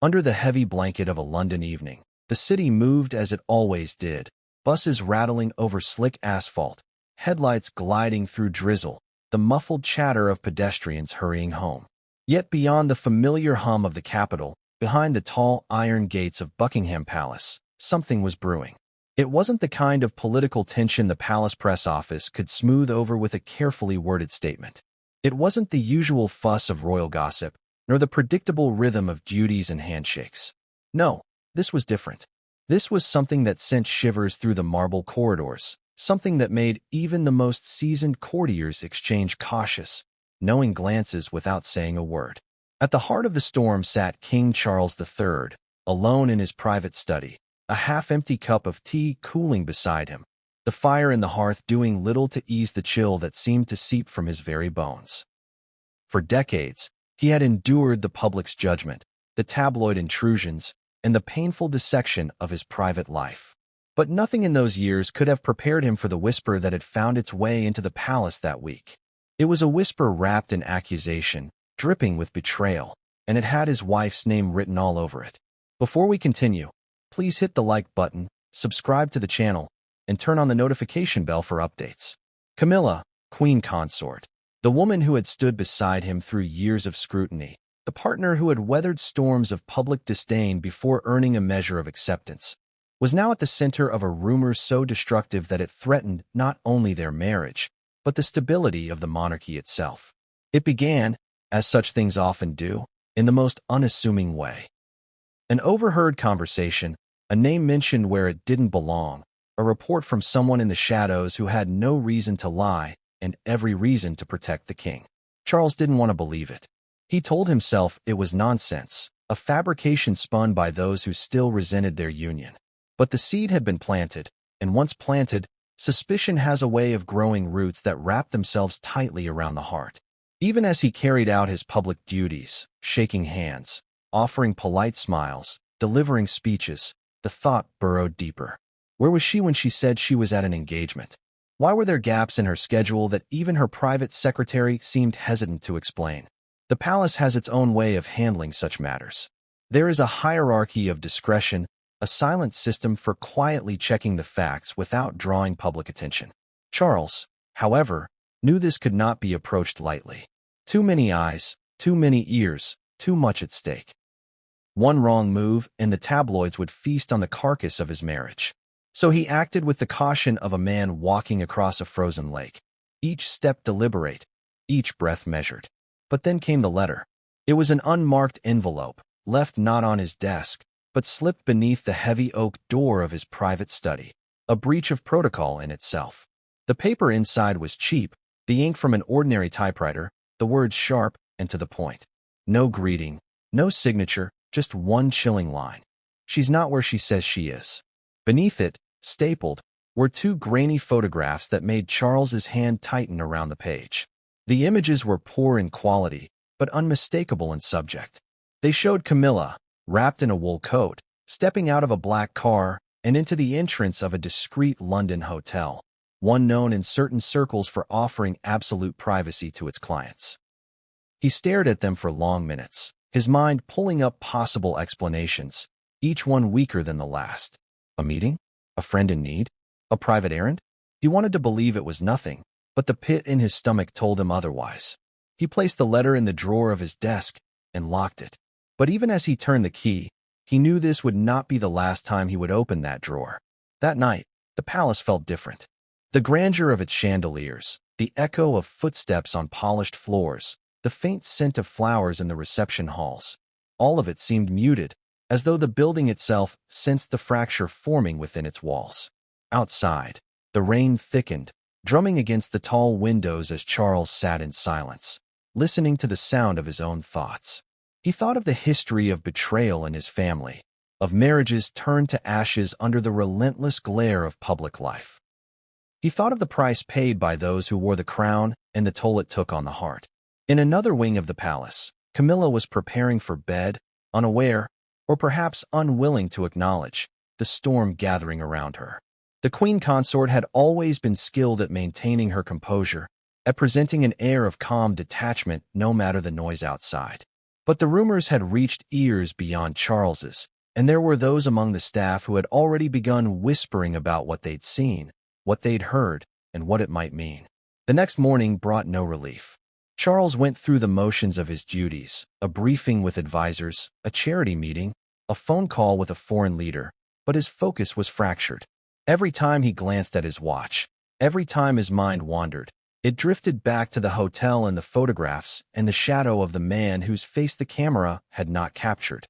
Under the heavy blanket of a London evening, the city moved as it always did, buses rattling over slick asphalt, headlights gliding through drizzle, the muffled chatter of pedestrians hurrying home. Yet beyond the familiar hum of the capital, behind the tall iron gates of Buckingham Palace, something was brewing. It wasn't the kind of political tension the palace press office could smooth over with a carefully worded statement. It wasn't the usual fuss of royal gossip, nor the predictable rhythm of duties and handshakes. No, this was different. This was something that sent shivers through the marble corridors, something that made even the most seasoned courtiers exchange cautious, knowing glances without saying a word. At the heart of the storm sat King Charles III, alone in his private study, a half-empty cup of tea cooling beside him, the fire in the hearth doing little to ease the chill that seemed to seep from his very bones. For decades, he had endured the public's judgment, the tabloid intrusions, and the painful dissection of his private life. But nothing in those years could have prepared him for the whisper that had found its way into the palace that week. It was a whisper wrapped in accusation, dripping with betrayal, and it had his wife's name written all over it. Before we continue, please hit the like button, subscribe to the channel, and turn on the notification bell for updates. Camilla, Queen Consort, the woman who had stood beside him through years of scrutiny, the partner who had weathered storms of public disdain before earning a measure of acceptance, was now at the center of a rumor so destructive that it threatened not only their marriage, but the stability of the monarchy itself. It began, as such things often do, in the most unassuming way. An overheard conversation, a name mentioned where it didn't belong, a report from someone in the shadows who had no reason to lie and every reason to protect the king. Charles didn't want to believe it. He told himself it was nonsense, a fabrication spun by those who still resented their union. But the seed had been planted, and once planted, suspicion has a way of growing roots that wrap themselves tightly around the heart. Even as he carried out his public duties, shaking hands, offering polite smiles, delivering speeches, the thought burrowed deeper. Where was she when she said she was at an engagement? Why were there gaps in her schedule that even her private secretary seemed hesitant to explain? The palace has its own way of handling such matters. There is a hierarchy of discretion, a silent system for quietly checking the facts without drawing public attention. Charles, however, knew this could not be approached lightly. Too many eyes, too many ears, too much at stake. One wrong move, and the tabloids would feast on the carcass of his marriage. So he acted with the caution of a man walking across a frozen lake. Each step deliberate, each breath measured. But then came the letter. It was an unmarked envelope, left not on his desk, but slipped beneath the heavy oak door of his private study, a breach of protocol in itself. The paper inside was cheap, the ink from an ordinary typewriter, the words sharp and to the point. No greeting, no signature, just one chilling line. She's not where she says she is. Beneath it, stapled, were two grainy photographs that made Charles's hand tighten around the page. The images were poor in quality, but unmistakable in subject. They showed Camilla, wrapped in a wool coat, stepping out of a black car and into the entrance of a discreet London hotel, one known in certain circles for offering absolute privacy to its clients. He stared at them for long minutes, his mind pulling up possible explanations, each one weaker than the last. A meeting? A friend in need? A private errand? He wanted to believe it was nothing, but the pit in his stomach told him otherwise. He placed the letter in the drawer of his desk and locked it. But even as he turned the key, he knew this would not be the last time he would open that drawer. That night, the palace felt different. The grandeur of its chandeliers, the echo of footsteps on polished floors, the faint scent of flowers in the reception halls, all of it seemed muted, as though the building itself sensed the fracture forming within its walls. Outside, the rain thickened, drumming against the tall windows as Charles sat in silence, listening to the sound of his own thoughts. He thought of the history of betrayal in his family, of marriages turned to ashes under the relentless glare of public life. He thought of the price paid by those who wore the crown and the toll it took on the heart. In another wing of the palace, Camilla was preparing for bed, unaware, or perhaps unwilling to acknowledge, the storm gathering around her. The queen consort had always been skilled at maintaining her composure, at presenting an air of calm detachment no matter the noise outside. But the rumors had reached ears beyond Charles's, and there were those among the staff who had already begun whispering about what they'd seen, what they'd heard, and what it might mean. The next morning brought no relief. Charles went through the motions of his duties, a briefing with advisors, a charity meeting, a phone call with a foreign leader, but his focus was fractured. Every time he glanced at his watch, every time his mind wandered, it drifted back to the hotel and the photographs and the shadow of the man whose face the camera had not captured.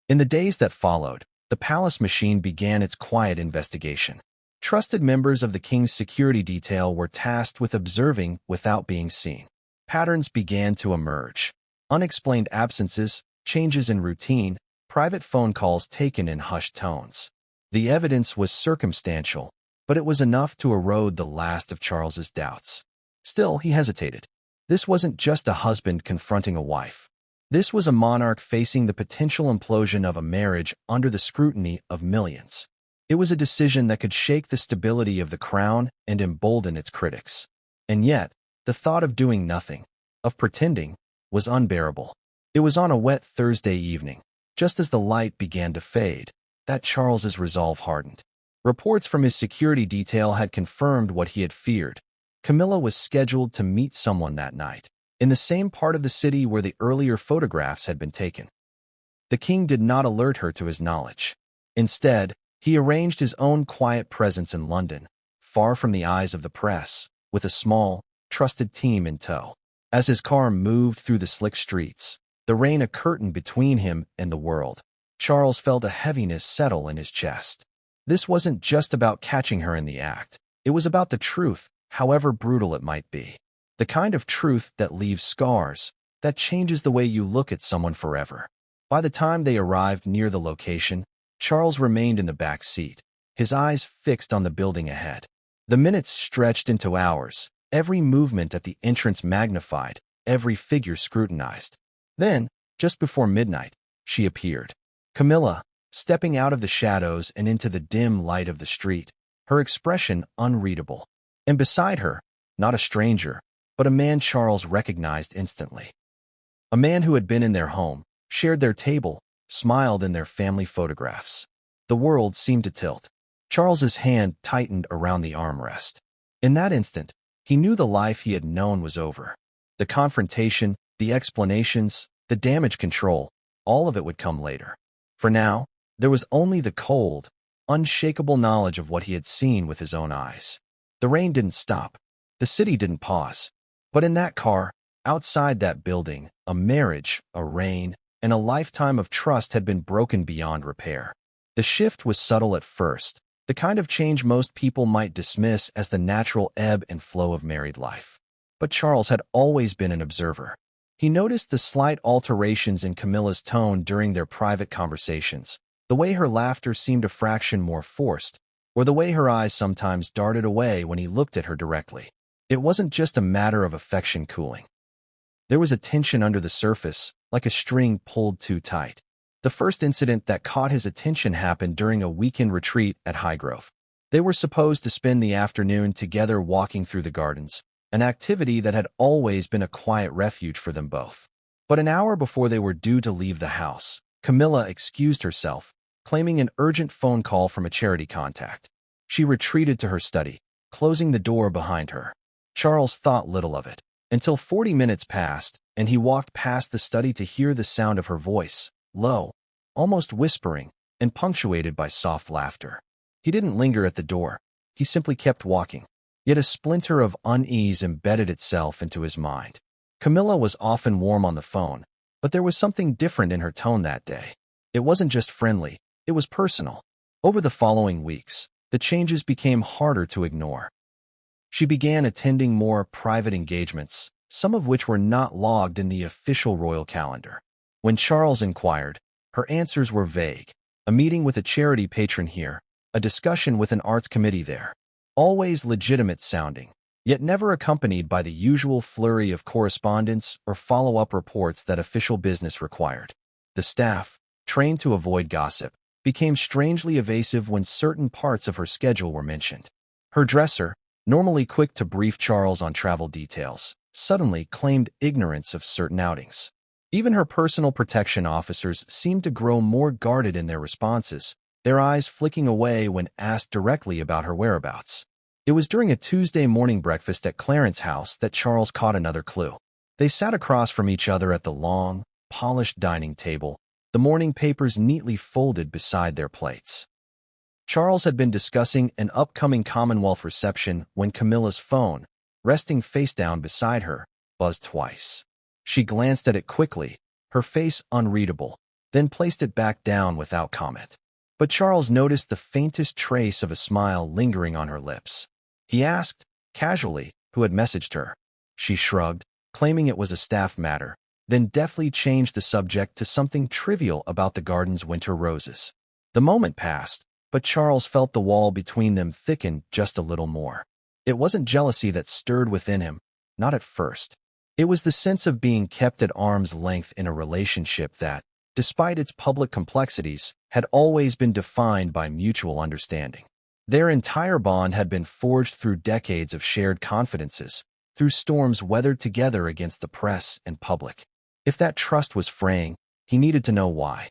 In the days that followed, the palace machine began its quiet investigation. Trusted members of the king's security detail were tasked with observing without being seen. Patterns began to emerge. Unexplained absences, changes in routine, private phone calls taken in hushed tones. The evidence was circumstantial, but it was enough to erode the last of Charles's doubts. Still, he hesitated. This wasn't just a husband confronting a wife. This was a monarch facing the potential implosion of a marriage under the scrutiny of millions. It was a decision that could shake the stability of the crown and embolden its critics. And yet, the thought of doing nothing, of pretending, was unbearable. It was on a wet Thursday evening, just as the light began to fade, that Charles's resolve hardened. Reports from his security detail had confirmed what he had feared. Camilla was scheduled to meet someone that night, in the same part of the city where the earlier photographs had been taken. The king did not alert her to his knowledge. Instead, he arranged his own quiet presence in London, far from the eyes of the press, with a small, trusted team in tow. As his car moved through the slick streets, the rain a curtain between him and the world, Charles felt a heaviness settle in his chest. This wasn't just about catching her in the act. It was about the truth, however brutal it might be. The kind of truth that leaves scars, that changes the way you look at someone forever. By the time they arrived near the location, Charles remained in the back seat, his eyes fixed on the building ahead. The minutes stretched into hours, every movement at the entrance magnified, every figure scrutinized. Then, just before midnight, she appeared. Camilla, stepping out of the shadows and into the dim light of the street, her expression unreadable. And beside her, not a stranger, but a man Charles recognized instantly. A man who had been in their home, shared their table, smiled in their family photographs. The world seemed to tilt. Charles's hand tightened around the armrest. In that instant, he knew the life he had known was over. The confrontation, the explanations, the damage control, all of it would come later. For now, there was only the cold, unshakable knowledge of what he had seen with his own eyes. The rain didn't stop. The city didn't pause. But in that car, outside that building, a marriage, a reign, and a lifetime of trust had been broken beyond repair. The shift was subtle at first, the kind of change most people might dismiss as the natural ebb and flow of married life. But Charles had always been an observer. He noticed the slight alterations in Camilla's tone during their private conversations, the way her laughter seemed a fraction more forced, or the way her eyes sometimes darted away when he looked at her directly. It wasn't just a matter of affection cooling. There was a tension under the surface, like a string pulled too tight. The first incident that caught his attention happened during a weekend retreat at Highgrove. They were supposed to spend the afternoon together walking through the gardens, an activity that had always been a quiet refuge for them both. But an hour before they were due to leave the house, Camilla excused herself, claiming an urgent phone call from a charity contact. She retreated to her study, closing the door behind her. Charles thought little of it, until 40 minutes passed, and he walked past the study to hear the sound of her voice, low, almost whispering, and punctuated by soft laughter. He didn't linger at the door. He simply kept walking. Yet a splinter of unease embedded itself into his mind. Camilla was often warm on the phone, but there was something different in her tone that day. It wasn't just friendly, it was personal. Over the following weeks, the changes became harder to ignore. She began attending more private engagements, some of which were not logged in the official royal calendar. When Charles inquired, her answers were vague. A meeting with a charity patron here, a discussion with an arts committee there. Always legitimate sounding, yet never accompanied by the usual flurry of correspondence or follow-up reports that official business required. The staff, trained to avoid gossip, became strangely evasive when certain parts of her schedule were mentioned. Her dresser, normally quick to brief Charles on travel details, suddenly claimed ignorance of certain outings. Even her personal protection officers seemed to grow more guarded in their responses, their eyes flicking away when asked directly about her whereabouts. It was during a Tuesday morning breakfast at Clarence's house that Charles caught another clue. They sat across from each other at the long, polished dining table, the morning papers neatly folded beside their plates. Charles had been discussing an upcoming Commonwealth reception when Camilla's phone, resting face down beside her, buzzed twice. She glanced at it quickly, her face unreadable, then placed it back down without comment. But Charles noticed the faintest trace of a smile lingering on her lips. He asked, casually, who had messaged her. She shrugged, claiming it was a staff matter, then deftly changed the subject to something trivial about the garden's winter roses. The moment passed, but Charles felt the wall between them thicken just a little more. It wasn't jealousy that stirred within him, not at first. It was the sense of being kept at arm's length in a relationship that, despite its public complexities, had always been defined by mutual understanding. Their entire bond had been forged through decades of shared confidences, through storms weathered together against the press and public. If that trust was fraying, he needed to know why.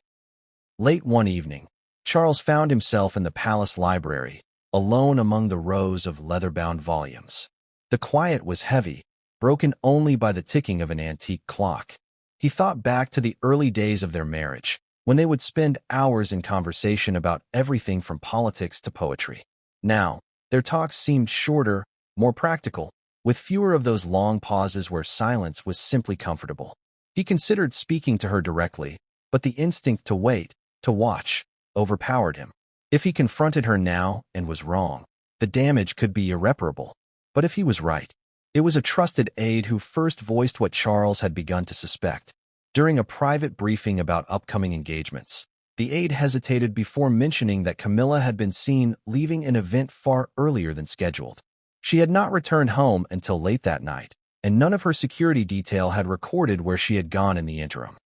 Late one evening, Charles found himself in the palace library, alone among the rows of leather-bound volumes. The quiet was heavy, broken only by the ticking of an antique clock. He thought back to the early days of their marriage, when they would spend hours in conversation about everything from politics to poetry. Now, their talks seemed shorter, more practical, with fewer of those long pauses where silence was simply comfortable. He considered speaking to her directly, but the instinct to wait, to watch, overpowered him. If he confronted her now and was wrong, the damage could be irreparable. But if he was right, it was a trusted aide who first voiced what Charles had begun to suspect. During a private briefing about upcoming engagements, the aide hesitated before mentioning that Camilla had been seen leaving an event far earlier than scheduled. She had not returned home until late that night, and none of her security detail had recorded where she had gone in the interim.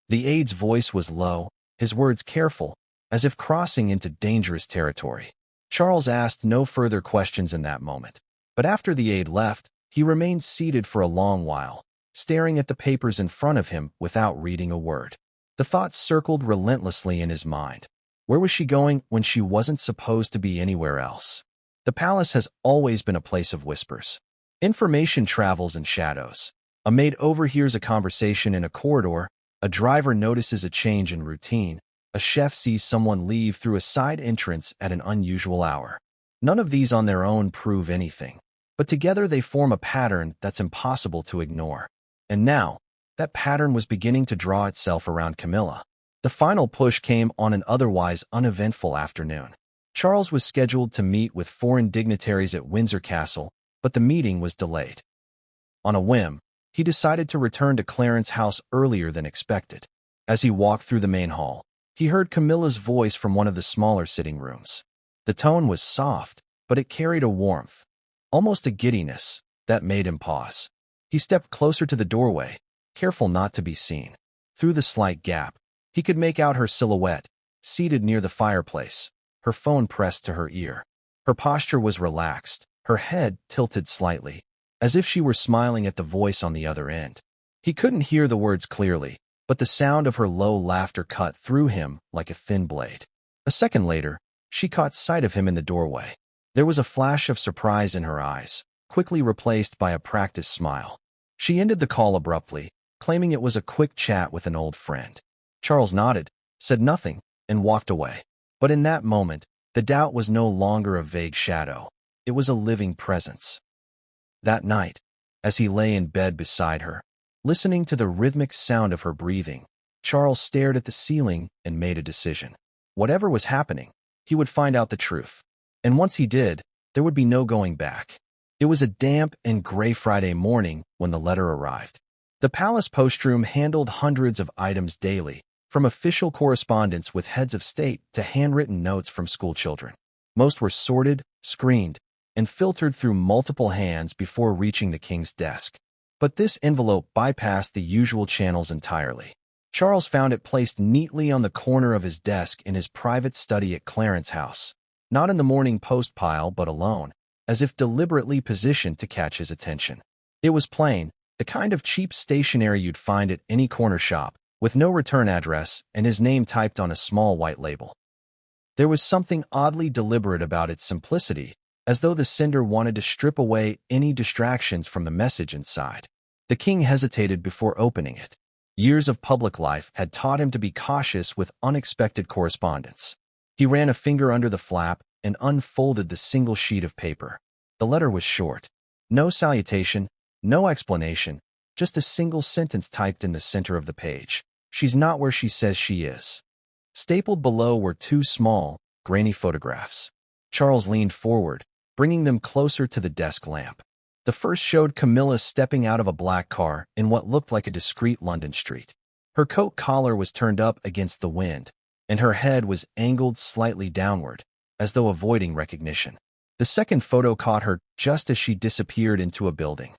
The aide's voice was low, his words careful, as if crossing into dangerous territory. Charles asked no further questions in that moment, but after the aide left, he remained seated for a long while, staring at the papers in front of him without reading a word. The thoughts circled relentlessly in his mind. Where was she going when she wasn't supposed to be anywhere else? The palace has always been a place of whispers. Information travels in shadows. A maid overhears a conversation in a corridor, a driver notices a change in routine, a chef sees someone leave through a side entrance at an unusual hour. None of these on their own prove anything, but together they form a pattern that's impossible to ignore. And now, that pattern was beginning to draw itself around Camilla. The final push came on an otherwise uneventful afternoon. Charles was scheduled to meet with foreign dignitaries at Windsor Castle, but the meeting was delayed. On a whim, he decided to return to Clarence's house earlier than expected. As he walked through the main hall, he heard Camilla's voice from one of the smaller sitting rooms. The tone was soft, but it carried a warmth, almost a giddiness, that made him pause. He stepped closer to the doorway, careful not to be seen. Through the slight gap, he could make out her silhouette, seated near the fireplace, her phone pressed to her ear. Her posture was relaxed, her head tilted slightly, as if she were smiling at the voice on the other end. He couldn't hear the words clearly, but the sound of her low laughter cut through him like a thin blade. A second later, she caught sight of him in the doorway. There was a flash of surprise in her eyes, quickly replaced by a practiced smile. She ended the call abruptly, claiming it was a quick chat with an old friend. Charles nodded, said nothing, and walked away. But in that moment, the doubt was no longer a vague shadow. It was a living presence. That night, as he lay in bed beside her, listening to the rhythmic sound of her breathing, Charles stared at the ceiling and made a decision. Whatever was happening, he would find out the truth. And once he did, there would be no going back. It was a damp and gray Friday morning when the letter arrived. The palace postroom handled hundreds of items daily, from official correspondence with heads of state to handwritten notes from school children. Most were sorted, screened, and filtered through multiple hands before reaching the king's desk. But this envelope bypassed the usual channels entirely. Charles found it placed neatly on the corner of his desk in his private study at Clarence's house, not in the Morning Post pile but alone, as if deliberately positioned to catch his attention. It was plain, The kind of cheap stationery you'd find at any corner shop, with no return address and his name typed on a small white label. There was something oddly deliberate about its simplicity, as though the sender wanted to strip away any distractions from the message inside. The king hesitated before opening it. Years of public life had taught him to be cautious with unexpected correspondence. He ran a finger under the flap and unfolded the single sheet of paper. The letter was short. No salutation, no explanation, just a single sentence typed in the center of the page. She's not where she says she is. Stapled below were two small, grainy photographs. Charles leaned forward, bringing them closer to the desk lamp. The first showed Camilla stepping out of a black car in what looked like a discreet London street. Her coat collar was turned up against the wind, and her head was angled slightly downward, as though avoiding recognition. The second photo caught her just as she disappeared into a building.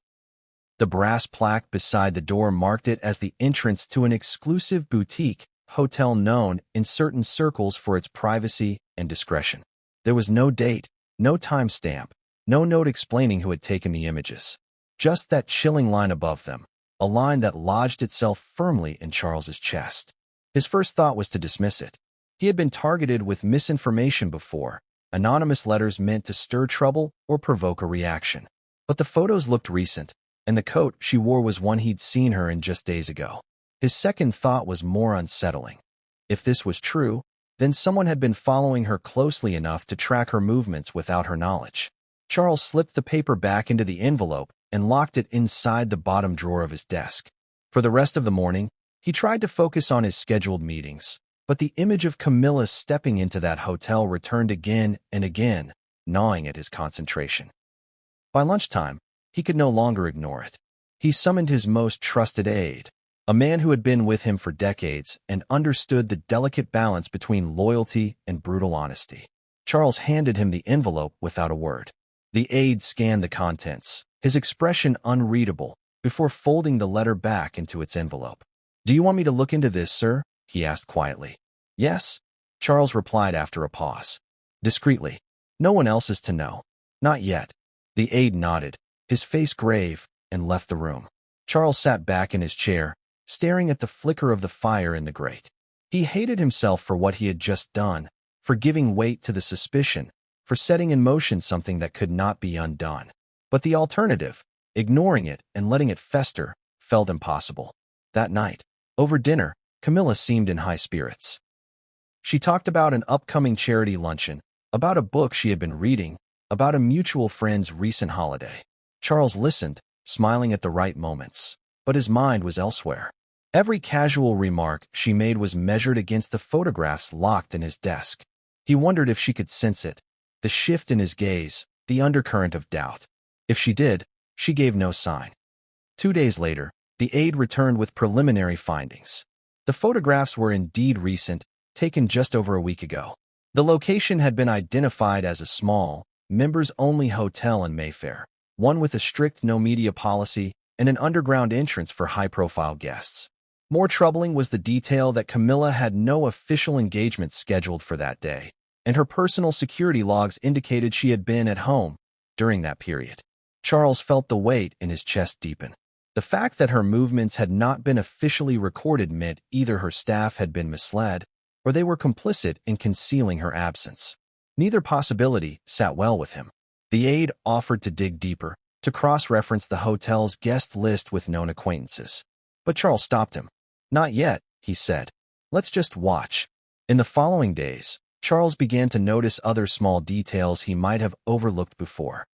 The brass plaque beside the door marked it as the entrance to an exclusive boutique hotel known in certain circles for its privacy and discretion. There was no date, no timestamp, no note explaining who had taken the images. Just that chilling line above them, a line that lodged itself firmly in Charles's chest. His first thought was to dismiss it. He had been targeted with misinformation before, anonymous letters meant to stir trouble or provoke a reaction. But the photos looked recent, and the coat she wore was one he'd seen her in just days ago. His second thought was more unsettling. If this was true, then someone had been following her closely enough to track her movements without her knowledge. Charles slipped the paper back into the envelope and locked it inside the bottom drawer of his desk. For the rest of the morning, he tried to focus on his scheduled meetings, but the image of Camilla stepping into that hotel returned again and again, gnawing at his concentration. By lunchtime, he could no longer ignore it. He summoned his most trusted aide, a man who had been with him for decades and understood the delicate balance between loyalty and brutal honesty. Charles handed him the envelope without a word. The aide scanned the contents, his expression unreadable, before folding the letter back into its envelope. "Do you want me to look into this, sir?" he asked quietly. "Yes," Charles replied after a pause. Discreetly. "No one else is to know." "Not yet." The aide nodded, his face grave, and left the room. Charles sat back in his chair, staring at the flicker of the fire in the grate. He hated himself for what he had just done, for giving weight to the suspicion, for setting in motion something that could not be undone. But the alternative, ignoring it and letting it fester, felt impossible. That night, over dinner, Camilla seemed in high spirits. She talked about an upcoming charity luncheon, about a book she had been reading, about a mutual friend's recent holiday. Charles listened, smiling at the right moments, but his mind was elsewhere. Every casual remark she made was measured against the photographs locked in his desk. He wondered if she could sense it, the shift in his gaze, the undercurrent of doubt. If she did, she gave no sign. 2 days later, the aide returned with preliminary findings. The photographs were indeed recent, taken just over a week ago. The location had been identified as a small, members-only hotel in Mayfair, one with a strict no-media policy and an underground entrance for high-profile guests. More troubling was the detail that Camilla had no official engagement scheduled for that day, and her personal security logs indicated she had been at home during that period. Charles felt the weight in his chest deepen. The fact that her movements had not been officially recorded meant either her staff had been misled or they were complicit in concealing her absence. Neither possibility sat well with him. The aide offered to dig deeper, to cross-reference the hotel's guest list with known acquaintances. But Charles stopped him. "Not yet," he said. "Let's just watch." In the following days, Charles began to notice other small details he might have overlooked before.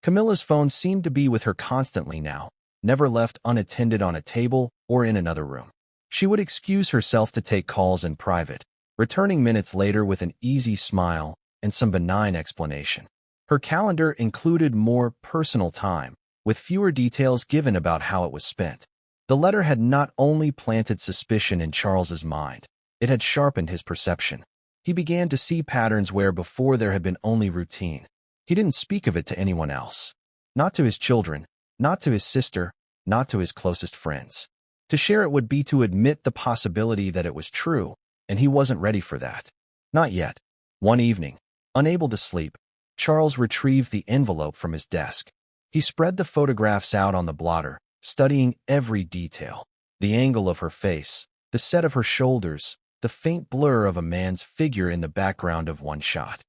Camilla's phone seemed to be with her constantly now, never left unattended on a table or in another room. She would excuse herself to take calls in private, returning minutes later with an easy smile and some benign explanation. Her calendar included more personal time, with fewer details given about how it was spent. The letter had not only planted suspicion in Charles's mind, it had sharpened his perception. He began to see patterns where before there had been only routine. He didn't speak of it to anyone else. Not to his children, not to his sister, not to his closest friends. To share it would be to admit the possibility that it was true, and he wasn't ready for that. Not yet. One evening, unable to sleep, Charles retrieved the envelope from his desk. He spread the photographs out on the blotter, studying every detail. The angle of her face, the set of her shoulders, the faint blur of a man's figure in the background of one shot.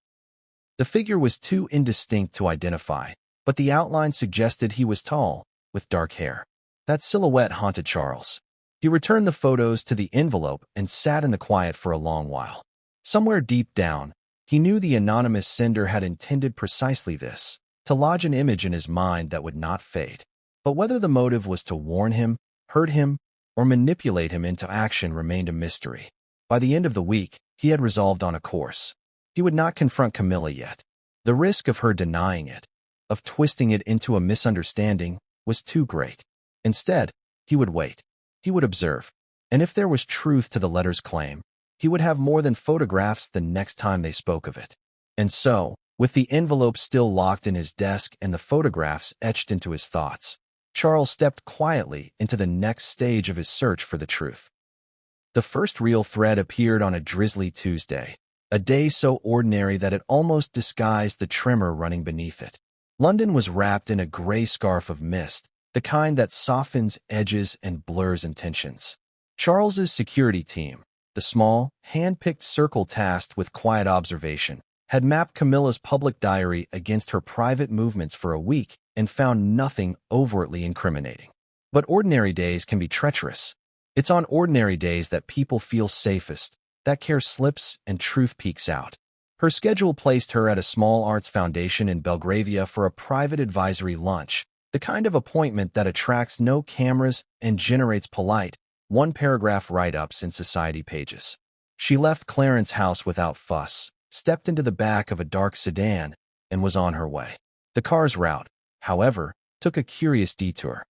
The figure was too indistinct to identify, but the outline suggested he was tall, with dark hair. That silhouette haunted Charles. He returned the photos to the envelope and sat in the quiet for a long while. Somewhere deep down, he knew the anonymous sender had intended precisely this, to lodge an image in his mind that would not fade. But whether the motive was to warn him, hurt him, or manipulate him into action remained a mystery. By the end of the week, he had resolved on a course. He would not confront Camilla yet. The risk of her denying it, of twisting it into a misunderstanding, was too great. Instead, he would wait. He would observe. And if there was truth to the letter's claim, he would have more than photographs the next time they spoke of it. And so, with the envelope still locked in his desk and the photographs etched into his thoughts, Charles stepped quietly into the next stage of his search for the truth. The first real thread appeared on a drizzly Tuesday, a day so ordinary that it almost disguised the tremor running beneath it. London was wrapped in a gray scarf of mist, the kind that softens edges and blurs intentions. Charles's security team, the small, hand-picked circle tasked with quiet observation, had mapped Camilla's public diary against her private movements for a week and found nothing overtly incriminating. But ordinary days can be treacherous. It's on ordinary days that people feel safest, that care slips and truth peeks out. Her schedule placed her at a small arts foundation in Belgravia for a private advisory lunch, the kind of appointment that attracts no cameras and generates polite, one-paragraph write-ups in society pages. She left Clarence's house without fuss, stepped into the back of a dark sedan, and was on her way. The car's route, however, took a curious detour.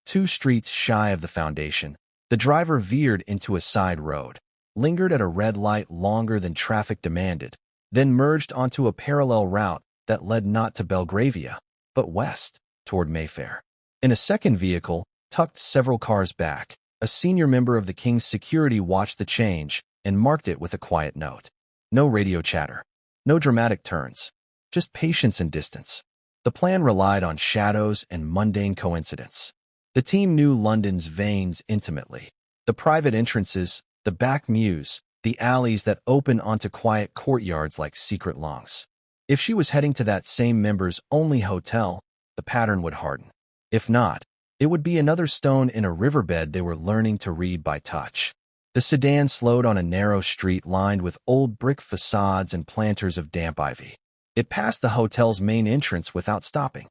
2 streets shy of the foundation, the driver veered into a side road, lingered at a red light longer than traffic demanded, then merged onto a parallel route that led not to Belgravia, but west, toward Mayfair. In a second vehicle, tucked several cars back, a senior member of the King's security watched the change and marked it with a quiet note. No radio chatter, no dramatic turns, just patience and distance. The plan relied on shadows and mundane coincidence. The team knew London's veins intimately. The private entrances, the back mews, the alleys that open onto quiet courtyards like secret lungs. If she was heading to that same members-only hotel, the pattern would harden. If not, it would be another stone in a riverbed they were learning to read by touch. The sedan slowed on a narrow street lined with old brick facades and planters of damp ivy. It passed the hotel's main entrance without stopping.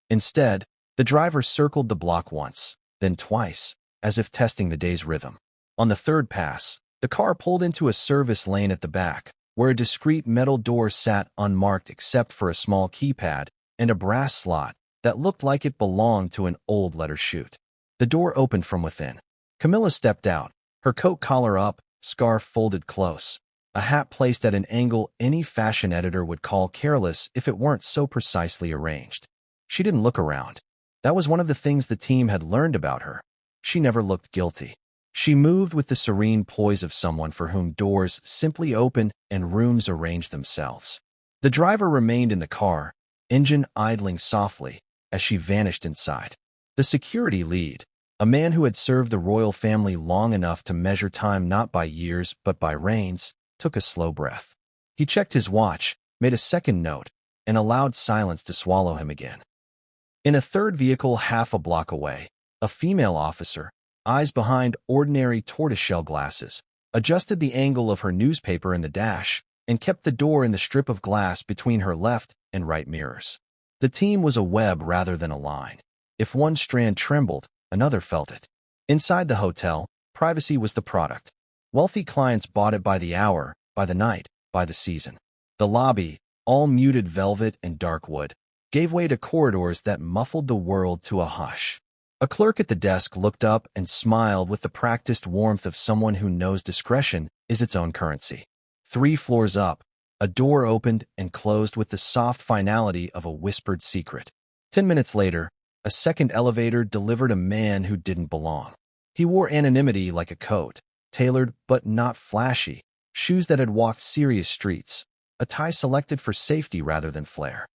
Instead, the driver circled the block once, then twice, as if testing the day's rhythm. On the third pass, the car pulled into a service lane at the back, where a discreet metal door sat unmarked except for a small keypad and a brass slot that looked like it belonged to an old letter chute. The door opened from within. Camilla stepped out, her coat collar up, scarf folded close, a hat placed at an angle any fashion editor would call careless if it weren't so precisely arranged. She didn't look around. That was one of the things the team had learned about her. She never looked guilty. She moved with the serene poise of someone for whom doors simply open and rooms arrange themselves. The driver remained in the car, engine idling softly, as she vanished inside. The security lead, a man who had served the royal family long enough to measure time not by years but by reigns, took a slow breath. He checked his watch, made a second note, and allowed silence to swallow him again. In a third vehicle half a block away, a female officer, eyes behind ordinary tortoiseshell glasses, adjusted the angle of her newspaper in the dash and kept the door in the strip of glass between her left and right mirrors. The team was a web rather than a line. If one strand trembled, another felt it. Inside the hotel, privacy was the product. Wealthy clients bought it by the hour, by the night, by the season. The lobby, all muted velvet and dark wood, gave way to corridors that muffled the world to a hush. A clerk at the desk looked up and smiled with the practiced warmth of someone who knows discretion is its own currency. 3 floors up, a door opened and closed with the soft finality of a whispered secret. 10 minutes later, a second elevator delivered a man who didn't belong. He wore anonymity like a coat, tailored but not flashy, shoes that had walked serious streets, a tie selected for safety rather than flair.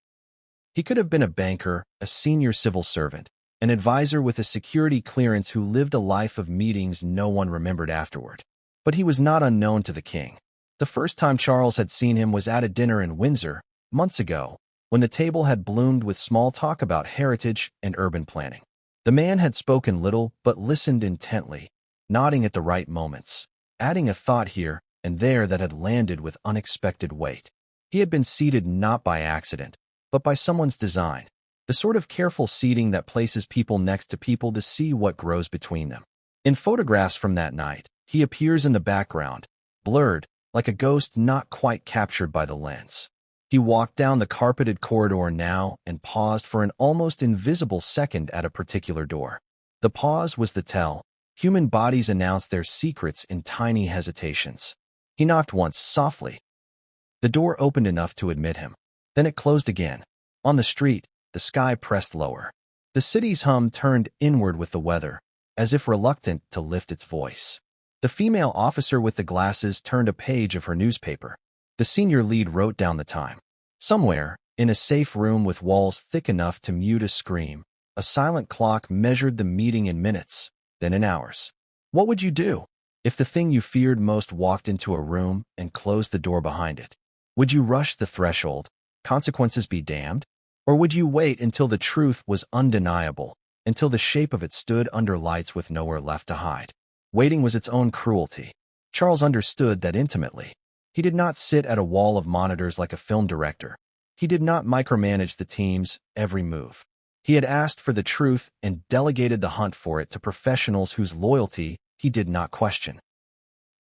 He could have been a banker, a senior civil servant, an advisor with a security clearance who lived a life of meetings no one remembered afterward. But he was not unknown to the king. The first time Charles had seen him was at a dinner in Windsor, months ago, when the table had bloomed with small talk about heritage and urban planning. The man had spoken little but listened intently, nodding at the right moments, adding a thought here and there that had landed with unexpected weight. He had been seated not by accident, but by someone's design, the sort of careful seating that places people next to people to see what grows between them. In photographs from that night, he appears in the background, blurred, like a ghost not quite captured by the lens. He walked down the carpeted corridor now and paused for an almost invisible second at a particular door. The pause was the tell. Human bodies announced their secrets in tiny hesitations. He knocked once, softly. The door opened enough to admit him. Then it closed again. On the street, the sky pressed lower. The city's hum turned inward with the weather, as if reluctant to lift its voice. The female officer with the glasses turned a page of her newspaper. The senior lead wrote down the time. Somewhere, in a safe room with walls thick enough to mute a scream, a silent clock measured the meeting in minutes, then in hours. What would you do if the thing you feared most walked into a room and closed the door behind it? Would you rush the threshold, consequences be damned? Or would you wait until the truth was undeniable, until the shape of it stood under lights with nowhere left to hide? Waiting was its own cruelty. Charles understood that intimately. He did not sit at a wall of monitors like a film director. He did not micromanage the team's every move. He had asked for the truth and delegated the hunt for it to professionals whose loyalty he did not question.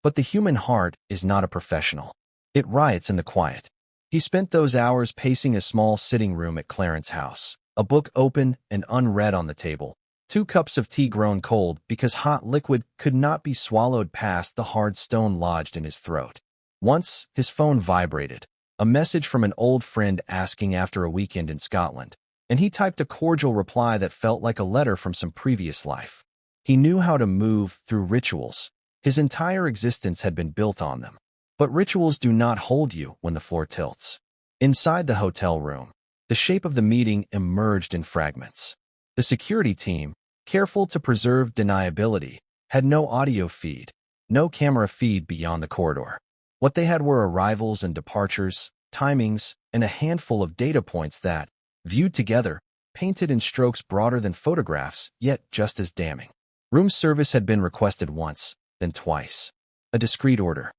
But the human heart is not a professional. It riots in the quiet. He spent those hours pacing a small sitting room at Clarence House, a book open and unread on the table, 2 cups of tea grown cold because hot liquid could not be swallowed past the hard stone lodged in his throat. Once, his phone vibrated, a message from an old friend asking after a weekend in Scotland, and he typed a cordial reply that felt like a letter from some previous life. He knew how to move through rituals. His entire existence had been built on them. But rituals do not hold you when the floor tilts. Inside the hotel room, the shape of the meeting emerged in fragments. The security team, careful to preserve deniability, had no audio feed, no camera feed beyond the corridor. What they had were arrivals and departures, timings, and a handful of data points that, viewed together, painted in strokes broader than photographs, yet just as damning. Room service had been requested once, then twice. A discreet order.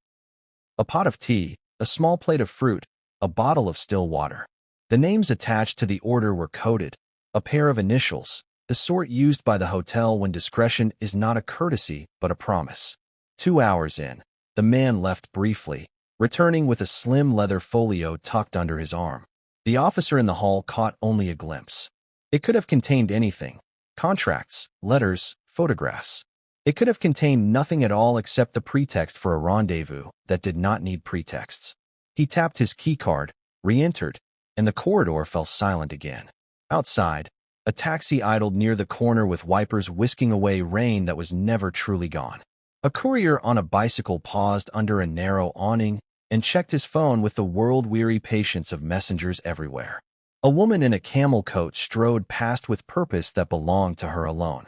A pot of tea, a small plate of fruit, a bottle of still water. The names attached to the order were coded, a pair of initials, the sort used by the hotel when discretion is not a courtesy but a promise. 2 hours in, the man left briefly, returning with a slim leather folio tucked under his arm. The officer in the hall caught only a glimpse. It could have contained anything: contracts, letters, photographs. It could have contained nothing at all except the pretext for a rendezvous that did not need pretexts. He tapped his keycard, re-entered, and the corridor fell silent again. Outside, a taxi idled near the corner with wipers whisking away rain that was never truly gone. A courier on a bicycle paused under a narrow awning and checked his phone with the world-weary patience of messengers everywhere. A woman in a camel coat strode past with purpose that belonged to her alone.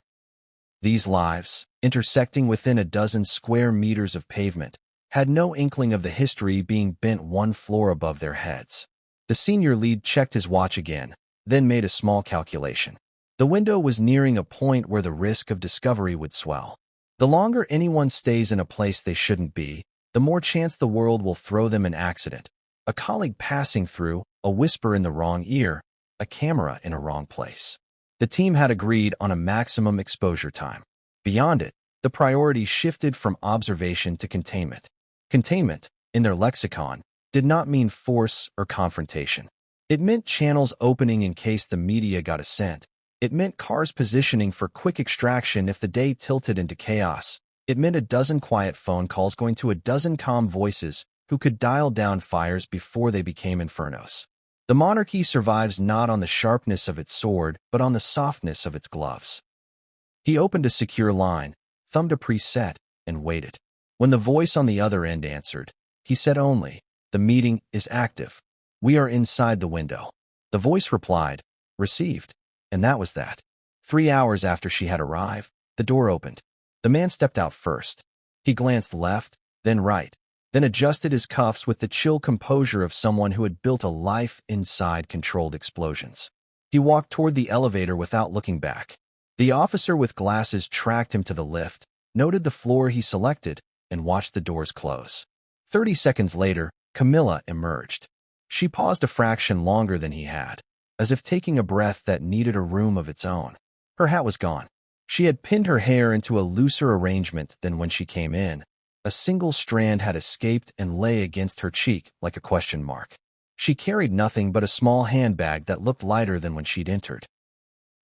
These lives, intersecting within a dozen square meters of pavement, had no inkling of the history being bent 1 floor above their heads. The senior lead checked his watch again, then made a small calculation. The window was nearing a point where the risk of discovery would swell. The longer anyone stays in a place they shouldn't be, the more chance the world will throw them an accident, a colleague passing through, a whisper in the wrong ear, a camera in a wrong place. The team had agreed on a maximum exposure time. Beyond it, the priority shifted from observation to containment. Containment, in their lexicon, did not mean force or confrontation. It meant channels opening in case the media got a scent. It meant cars positioning for quick extraction if the day tilted into chaos. It meant a dozen quiet phone calls going to a dozen calm voices who could dial down fires before they became infernos. The monarchy survives not on the sharpness of its sword, but on the softness of its gloves. He opened a secure line, thumbed a preset, and waited. When the voice on the other end answered, he said only, "The meeting is active. We are inside the window." The voice replied, "Received," and that was that. 3 hours after she had arrived, the door opened. The man stepped out first. He glanced left, then right, then adjusted his cuffs with the chill composure of someone who had built a life inside controlled explosions. He walked toward the elevator without looking back. The officer with glasses tracked him to the lift, noted the floor he selected, and watched the doors close. 30 seconds later, Camilla emerged. She paused a fraction longer than he had, as if taking a breath that needed a room of its own. Her hat was gone. She had pinned her hair into a looser arrangement than when she came in. A single strand had escaped and lay against her cheek like a question mark. She carried nothing but a small handbag that looked lighter than when she'd entered.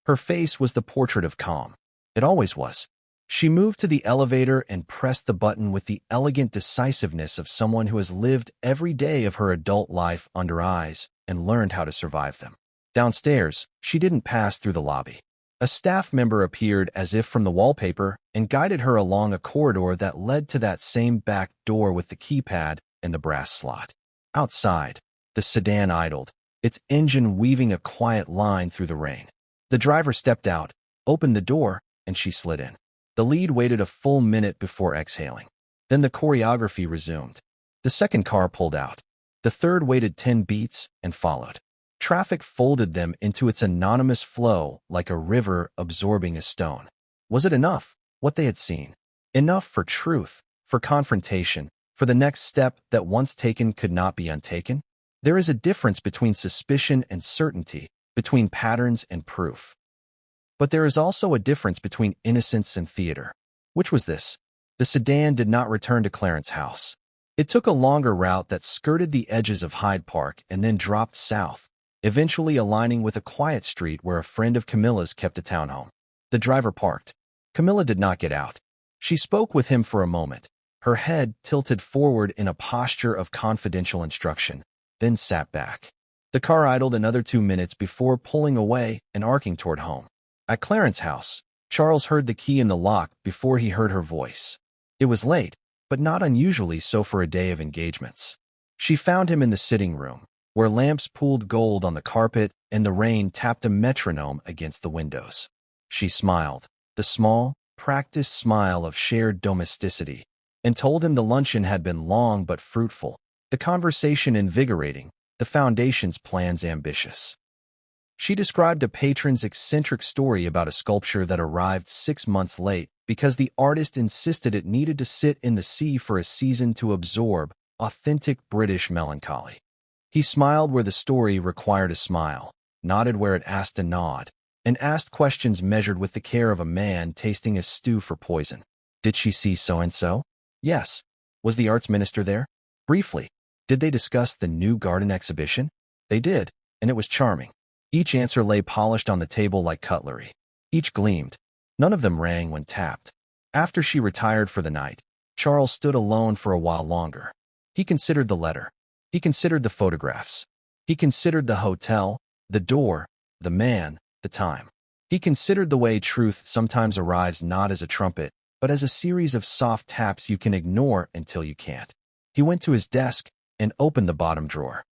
Her face was the portrait of calm. It always was. She moved to the elevator and pressed the button with the elegant decisiveness of someone who has lived every day of her adult life under eyes and learned how to survive them. Downstairs, she didn't pass through the lobby. A staff member appeared as if from the wallpaper and guided her along a corridor that led to that same back door with the keypad and the brass slot. Outside, the sedan idled, its engine weaving a quiet line through the rain. The driver stepped out, opened the door, and she slid in. The lead waited a full minute before exhaling. Then the choreography resumed. The second car pulled out. The third waited 10 beats and followed. Traffic folded them into its anonymous flow like a river absorbing a stone. Was it enough, what they had seen? Enough for truth, for confrontation, for the next step that once taken could not be untaken? There is a difference between suspicion and certainty, between patterns and proof. But there is also a difference between innocence and theater. Which was this? The sedan did not return to Clarence House. It took a longer route that skirted the edges of Hyde Park and then dropped south, eventually aligning with a quiet street where a friend of Camilla's kept a townhome. The driver parked. Camilla did not get out. She spoke with him for a moment, her head tilted forward in a posture of confidential instruction, then sat back. The car idled another 2 minutes before pulling away and arcing toward home. At Clarence House, Charles heard the key in the lock before he heard her voice. It was late, but not unusually so for a day of engagements. She found him in the sitting room, where lamps pooled gold on the carpet and the rain tapped a metronome against the windows. She smiled, the small, practiced smile of shared domesticity, and told him the luncheon had been long but fruitful, the conversation invigorating, the foundation's plans ambitious. She described a patron's eccentric story about a sculpture that arrived 6 months late because the artist insisted it needed to sit in the sea for a season to absorb authentic British melancholy. He smiled where the story required a smile, nodded where it asked a nod, and asked questions measured with the care of a man tasting a stew for poison. Did she see so-and-so? Yes. Was the arts minister there? Briefly. Did they discuss the new garden exhibition? They did, and it was charming. Each answer lay polished on the table like cutlery. Each gleamed. None of them rang when tapped. After she retired for the night, Charles stood alone for a while longer. He considered the letter. He considered the photographs. He considered the hotel, the door, the man, the time. He considered the way truth sometimes arrives not as a trumpet, but as a series of soft taps you can ignore until you can't. He went to his desk and opened the bottom drawer.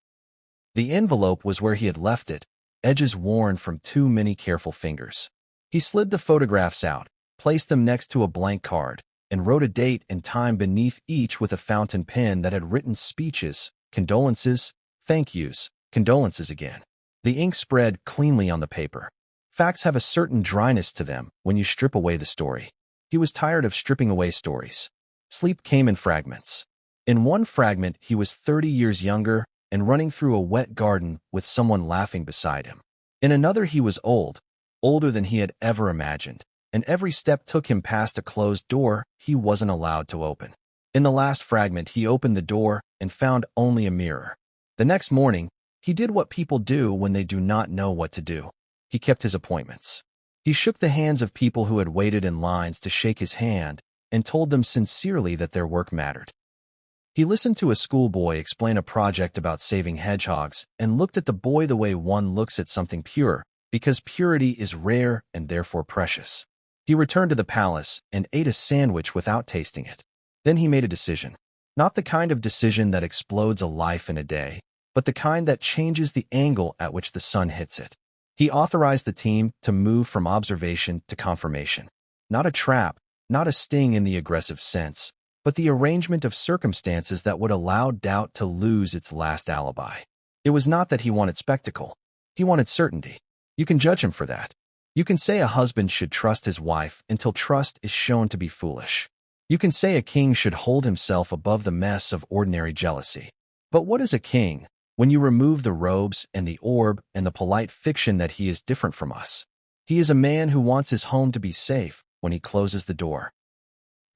The envelope was where he had left it, edges worn from too many careful fingers. He slid the photographs out, placed them next to a blank card, and wrote a date and time beneath each with a fountain pen that had written speeches, condolences, thank yous, condolences again. The ink spread cleanly on the paper. Facts have a certain dryness to them when you strip away the story. He was tired of stripping away stories. Sleep came in fragments. In one fragment, he was 30 years younger and running through a wet garden with someone laughing beside him. In another, he was old, older than he had ever imagined, and every step took him past a closed door he wasn't allowed to open. In the last fragment, he opened the door and found only a mirror. The next morning, he did what people do when they do not know what to do. He kept his appointments. He shook the hands of people who had waited in lines to shake his hand and told them sincerely that their work mattered. He listened to a schoolboy explain a project about saving hedgehogs and looked at the boy the way one looks at something pure, because purity is rare and therefore precious. He returned to the palace and ate a sandwich without tasting it. Then he made a decision. Not the kind of decision that explodes a life in a day, but the kind that changes the angle at which the sun hits it. He authorized the team to move from observation to confirmation. Not a trap, not a sting in the aggressive sense, but the arrangement of circumstances that would allow doubt to lose its last alibi. It was not that he wanted spectacle. He wanted certainty. You can judge him for that. You can say a husband should trust his wife until trust is shown to be foolish. You can say a king should hold himself above the mess of ordinary jealousy. But what is a king when you remove the robes and the orb and the polite fiction that he is different from us? He is a man who wants his home to be safe when he closes the door.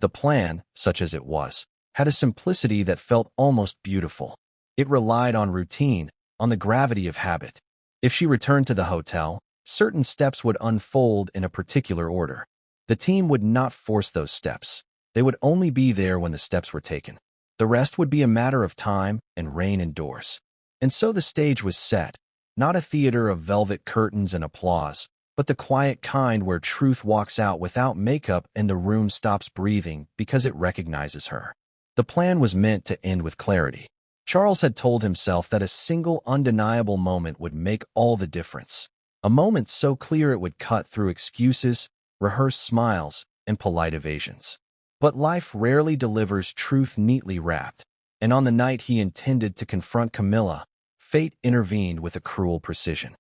The plan, such as it was, had a simplicity that felt almost beautiful. It relied on routine, on the gravity of habit. If she returned to the hotel, certain steps would unfold in a particular order. The team would not force those steps. They would only be there when the steps were taken. The rest would be a matter of time and rain indoors. And so the stage was set, not a theater of velvet curtains and applause, but the quiet kind where truth walks out without makeup and the room stops breathing because it recognizes her. The plan was meant to end with clarity. Charles had told himself that a single undeniable moment would make all the difference. A moment so clear it would cut through excuses, rehearsed smiles, and polite evasions. But life rarely delivers truth neatly wrapped, and on the night he intended to confront Camilla, fate intervened with a cruel precision.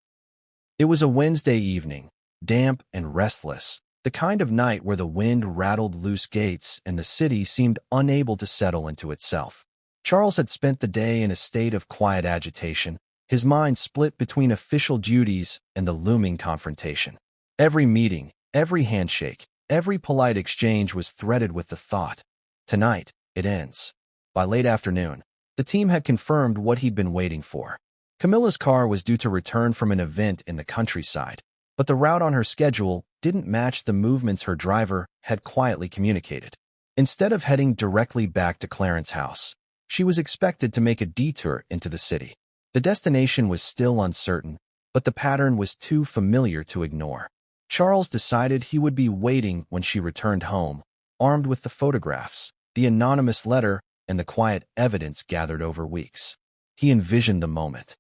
It was a Wednesday evening, damp and restless, the kind of night where the wind rattled loose gates and the city seemed unable to settle into itself. Charles had spent the day in a state of quiet agitation, his mind split between official duties and the looming confrontation. Every meeting, every handshake, every polite exchange was threaded with the thought, tonight, it ends. By late afternoon, the team had confirmed what he'd been waiting for. Camilla's car was due to return from an event in the countryside, but the route on her schedule didn't match the movements her driver had quietly communicated. Instead of heading directly back to Clarence's house, she was expected to make a detour into the city. The destination was still uncertain, but the pattern was too familiar to ignore. Charles decided he would be waiting when she returned home, armed with the photographs, the anonymous letter, and the quiet evidence gathered over weeks. He envisioned the moment.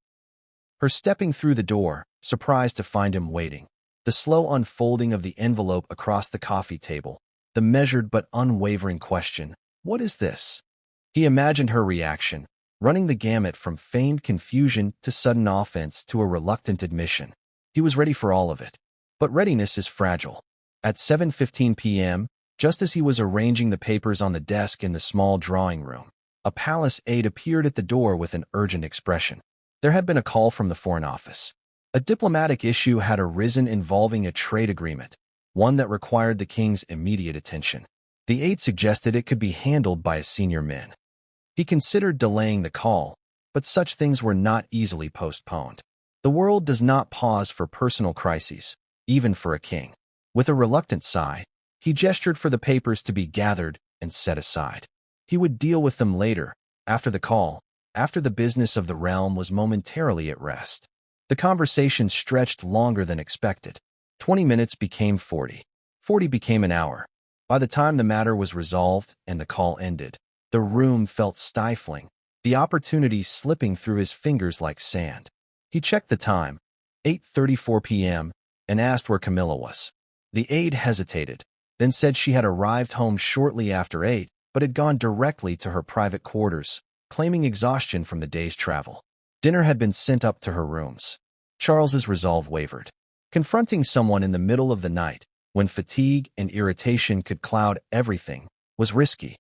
Her stepping through the door, surprised to find him waiting. The slow unfolding of the envelope across the coffee table. The measured but unwavering question, "What is this?" He imagined her reaction, running the gamut from feigned confusion to sudden offense to a reluctant admission. He was ready for all of it. But readiness is fragile. At 7:15 p.m., just as he was arranging the papers on the desk in the small drawing room, a palace aide appeared at the door with an urgent expression. There had been a call from the Foreign Office. A diplomatic issue had arisen involving a trade agreement, one that required the king's immediate attention. The aide suggested it could be handled by a senior man. He considered delaying the call, but such things were not easily postponed. The world does not pause for personal crises, even for a king. With a reluctant sigh, he gestured for the papers to be gathered and set aside. He would deal with them later, after the call, after the business of the realm was momentarily at rest. The conversation stretched longer than expected. 20 minutes became 40. 40 became an hour. By the time the matter was resolved and the call ended, the room felt stifling, the opportunity slipping through his fingers like sand. He checked the time, 8:34 p.m., and asked where Camilla was. The aide hesitated, then said she had arrived home shortly after 8, but had gone directly to her private quarters, claiming exhaustion from the day's travel. Dinner had been sent up to her rooms. Charles's resolve wavered. Confronting someone in the middle of the night, when fatigue and irritation could cloud everything, was risky.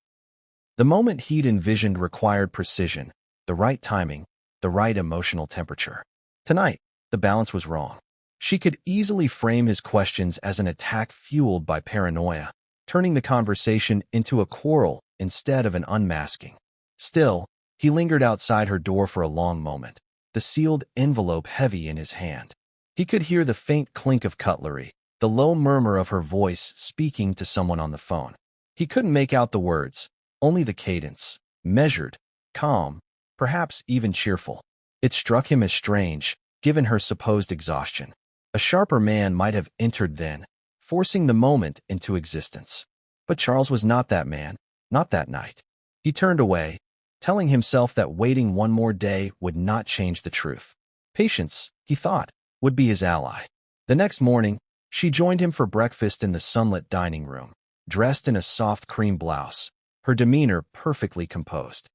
The moment he'd envisioned required precision, the right timing, the right emotional temperature. Tonight, the balance was wrong. She could easily frame his questions as an attack fueled by paranoia, turning the conversation into a quarrel instead of an unmasking. Still, he lingered outside her door for a long moment, the sealed envelope heavy in his hand. He could hear the faint clink of cutlery, the low murmur of her voice speaking to someone on the phone. He couldn't make out the words, only the cadence, measured, calm, perhaps even cheerful. It struck him as strange, given her supposed exhaustion. A sharper man might have entered then, forcing the moment into existence. But Charles was not that man, not that night. He turned away, telling himself that waiting one more day would not change the truth. Patience, he thought, would be his ally. The next morning, she joined him for breakfast in the sunlit dining room, dressed in a soft cream blouse, her demeanor perfectly composed.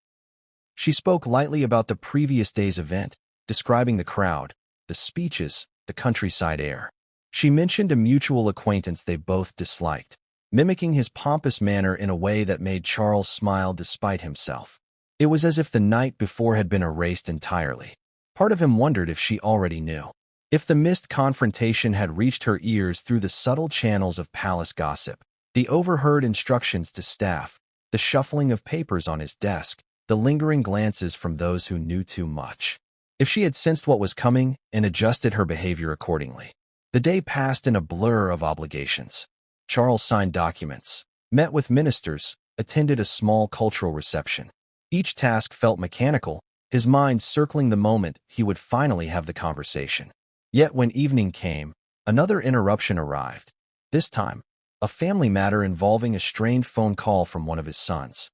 She spoke lightly about the previous day's event, describing the crowd, the speeches, the countryside air. She mentioned a mutual acquaintance they both disliked, mimicking his pompous manner in a way that made Charles smile despite himself. It was as if the night before had been erased entirely. Part of him wondered if she already knew. If the missed confrontation had reached her ears through the subtle channels of palace gossip, the overheard instructions to staff, the shuffling of papers on his desk, the lingering glances from those who knew too much. If she had sensed what was coming and adjusted her behavior accordingly. The day passed in a blur of obligations. Charles signed documents, met with ministers, attended a small cultural reception. Each task felt mechanical, his mind circling the moment he would finally have the conversation. Yet when evening came, another interruption arrived. This time, a family matter involving a strained phone call from one of his sons.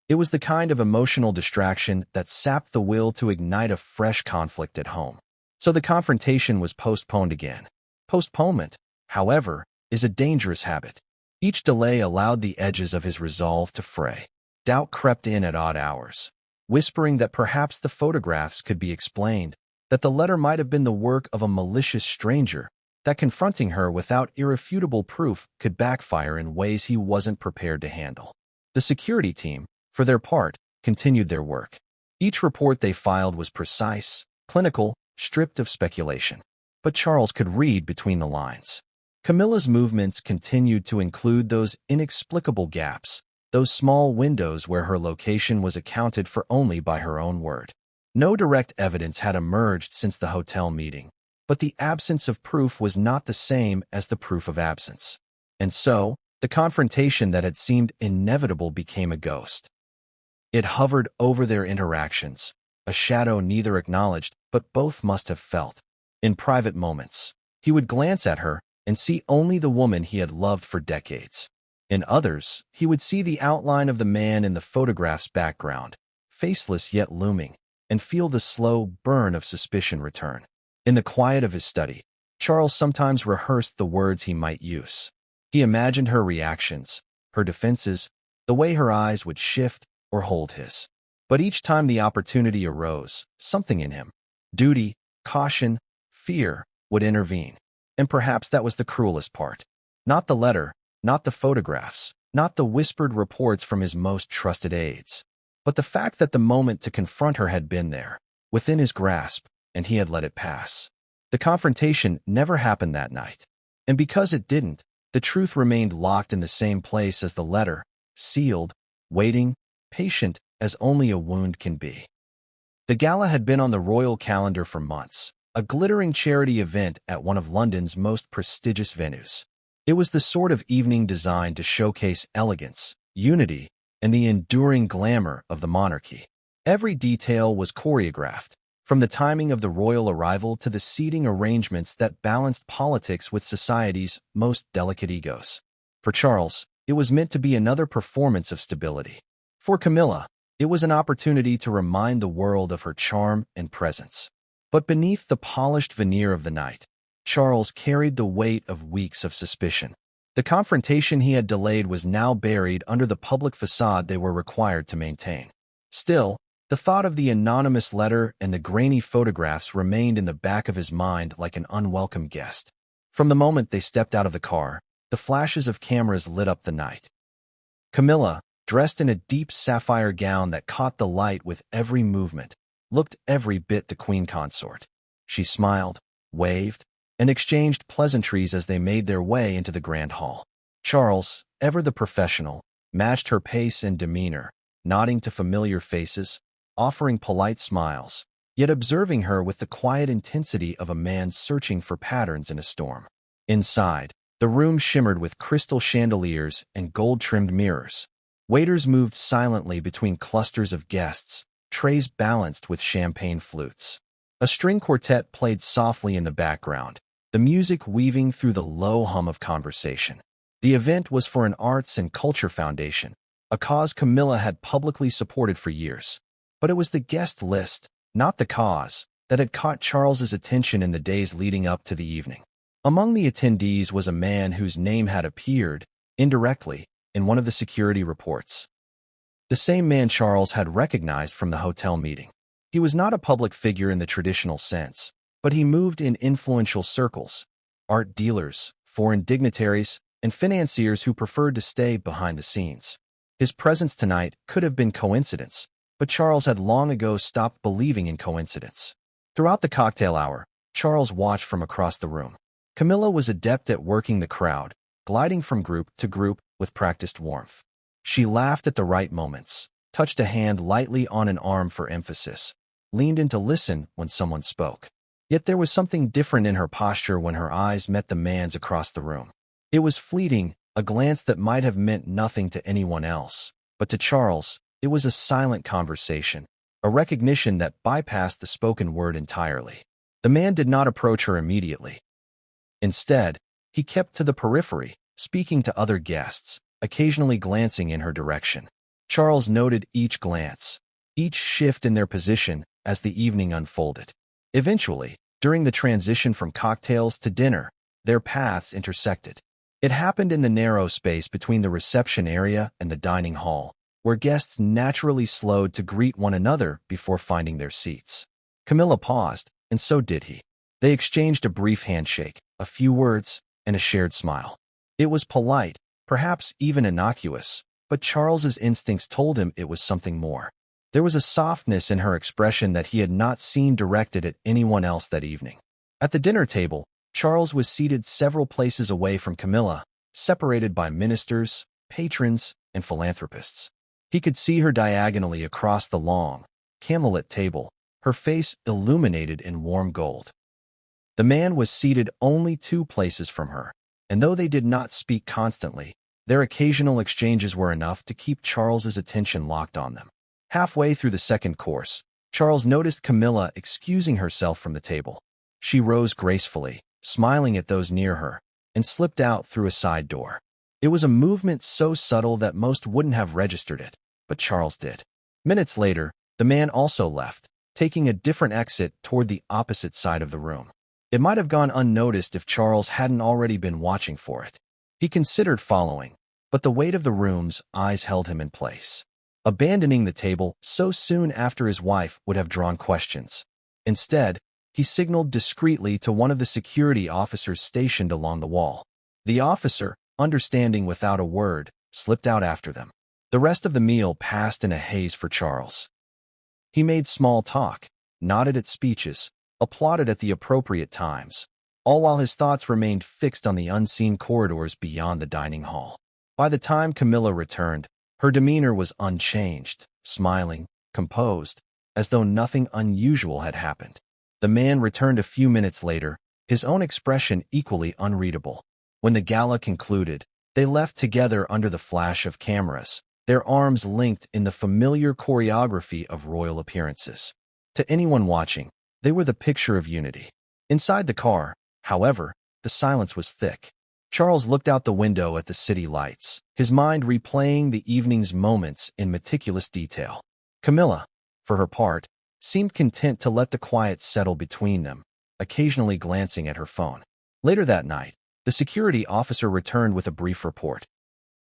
It was the kind of emotional distraction that sapped the will to ignite a fresh conflict at home. So the confrontation was postponed again. Postponement, however, is a dangerous habit. Each delay allowed the edges of his resolve to fray. Doubt crept in at odd hours, whispering that perhaps the photographs could be explained, that the letter might have been the work of a malicious stranger, that confronting her without irrefutable proof could backfire in ways he wasn't prepared to handle. The security team, for their part, continued their work. Each report they filed was precise, clinical, stripped of speculation. But Charles could read between the lines. Camilla's movements continued to include those inexplicable gaps, those small windows where her location was accounted for only by her own word. No direct evidence had emerged since the hotel meeting, but the absence of proof was not the same as the proof of absence. And so, the confrontation that had seemed inevitable became a ghost. It hovered over their interactions, a shadow neither acknowledged but both must have felt. In private moments, he would glance at her and see only the woman he had loved for decades. In others, he would see the outline of the man in the photograph's background, faceless yet looming, and feel the slow burn of suspicion return. In the quiet of his study, Charles sometimes rehearsed the words he might use. He imagined her reactions, her defenses, the way her eyes would shift or hold his. But each time the opportunity arose, something in him, duty, caution, fear, would intervene. And perhaps that was the cruelest part. Not the letter, not the photographs, not the whispered reports from his most trusted aides, but the fact that the moment to confront her had been there, within his grasp, and he had let it pass. The confrontation never happened that night. And because it didn't, the truth remained locked in the same place as the letter, sealed, waiting, patient as only a wound can be. The gala had been on the royal calendar for months, a glittering charity event at one of London's most prestigious venues. It was the sort of evening designed to showcase elegance, unity, and the enduring glamour of the monarchy. Every detail was choreographed, from the timing of the royal arrival to the seating arrangements that balanced politics with society's most delicate egos. For Charles, it was meant to be another performance of stability. For Camilla, it was an opportunity to remind the world of her charm and presence. But beneath the polished veneer of the night, Charles carried the weight of weeks of suspicion. The confrontation he had delayed was now buried under the public facade they were required to maintain. Still, the thought of the anonymous letter and the grainy photographs remained in the back of his mind like an unwelcome guest. From the moment they stepped out of the car, the flashes of cameras lit up the night. Camilla, dressed in a deep sapphire gown that caught the light with every movement, looked every bit the queen consort. She smiled, waved, and exchanged pleasantries as they made their way into the grand hall. Charles, ever the professional, matched her pace and demeanor, nodding to familiar faces, offering polite smiles, yet observing her with the quiet intensity of a man searching for patterns in a storm. Inside, the room shimmered with crystal chandeliers and gold-trimmed mirrors. Waiters moved silently between clusters of guests, trays balanced with champagne flutes. A string quartet played softly in the background, the music weaving through the low hum of conversation. The event was for an arts and culture foundation, a cause Camilla had publicly supported for years. But it was the guest list, not the cause, that had caught Charles's attention in the days leading up to the evening. Among the attendees was a man whose name had appeared, indirectly, in one of the security reports. The same man Charles had recognized from the hotel meeting. He was not a public figure in the traditional sense, but he moved in influential circles: art dealers, foreign dignitaries, and financiers who preferred to stay behind the scenes. His presence tonight could have been coincidence, but Charles had long ago stopped believing in coincidence. Throughout the cocktail hour, Charles watched from across the room. Camilla was adept at working the crowd, gliding from group to group with practiced warmth. She laughed at the right moments, touched a hand lightly on an arm for emphasis, leaned in to listen when someone spoke. Yet there was something different in her posture when her eyes met the man's across the room. It was fleeting, a glance that might have meant nothing to anyone else, but to Charles, it was a silent conversation, a recognition that bypassed the spoken word entirely. The man did not approach her immediately. Instead, he kept to the periphery, speaking to other guests, occasionally glancing in her direction. Charles noted each glance, each shift in their position as the evening unfolded. Eventually, during the transition from cocktails to dinner, their paths intersected. It happened in the narrow space between the reception area and the dining hall, where guests naturally slowed to greet one another before finding their seats. Camilla paused, and so did he. They exchanged a brief handshake, a few words, and a shared smile. It was polite, perhaps even innocuous, but Charles's instincts told him it was something more. There was a softness in her expression that he had not seen directed at anyone else that evening. At the dinner table, Charles was seated several places away from Camilla, separated by ministers, patrons, and philanthropists. He could see her diagonally across the long, candlelit table, her face illuminated in warm gold. The man was seated only 2 places from her, and though they did not speak constantly, their occasional exchanges were enough to keep Charles's attention locked on them. Halfway through the second course, Charles noticed Camilla excusing herself from the table. She rose gracefully, smiling at those near her, and slipped out through a side door. It was a movement so subtle that most wouldn't have registered it, but Charles did. Minutes later, the man also left, taking a different exit toward the opposite side of the room. It might have gone unnoticed if Charles hadn't already been watching for it. He considered following, but the weight of the room's eyes held him in place. Abandoning the table so soon after his wife would have drawn questions. Instead, he signaled discreetly to one of the security officers stationed along the wall. The officer, understanding without a word, slipped out after them. The rest of the meal passed in a haze for Charles. He made small talk, nodded at speeches, applauded at the appropriate times, all while his thoughts remained fixed on the unseen corridors beyond the dining hall. By the time Camilla returned, her demeanor was unchanged, smiling, composed, as though nothing unusual had happened. The man returned a few minutes later, his own expression equally unreadable. When the gala concluded, they left together under the flash of cameras, their arms linked in the familiar choreography of royal appearances. To anyone watching, they were the picture of unity. Inside the car, however, the silence was thick. Charles looked out the window at the city lights, his mind replaying the evening's moments in meticulous detail. Camilla, for her part, seemed content to let the quiet settle between them, occasionally glancing at her phone. Later that night, the security officer returned with a brief report.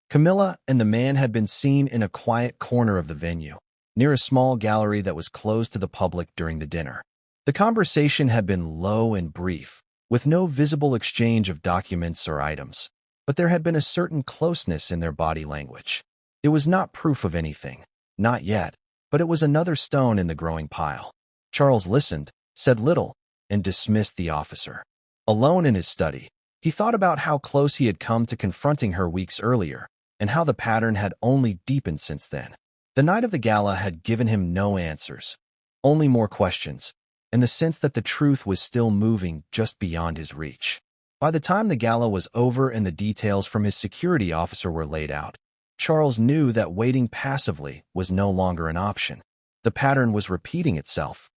Camilla and the man had been seen in a quiet corner of the venue, near a small gallery that was closed to the public during the dinner. The conversation had been low and brief, with no visible exchange of documents or items, but there had been a certain closeness in their body language. It was not proof of anything, not yet, but it was another stone in the growing pile. Charles listened, said little, and dismissed the officer. Alone in his study, he thought about how close he had come to confronting her weeks earlier, and how the pattern had only deepened since then. The night of the gala had given him no answers, only more questions, and the sense that the truth was still moving just beyond his reach. By the time the gala was over and the details from his security officer were laid out, Charles knew that waiting passively was no longer an option. The pattern was repeating itself.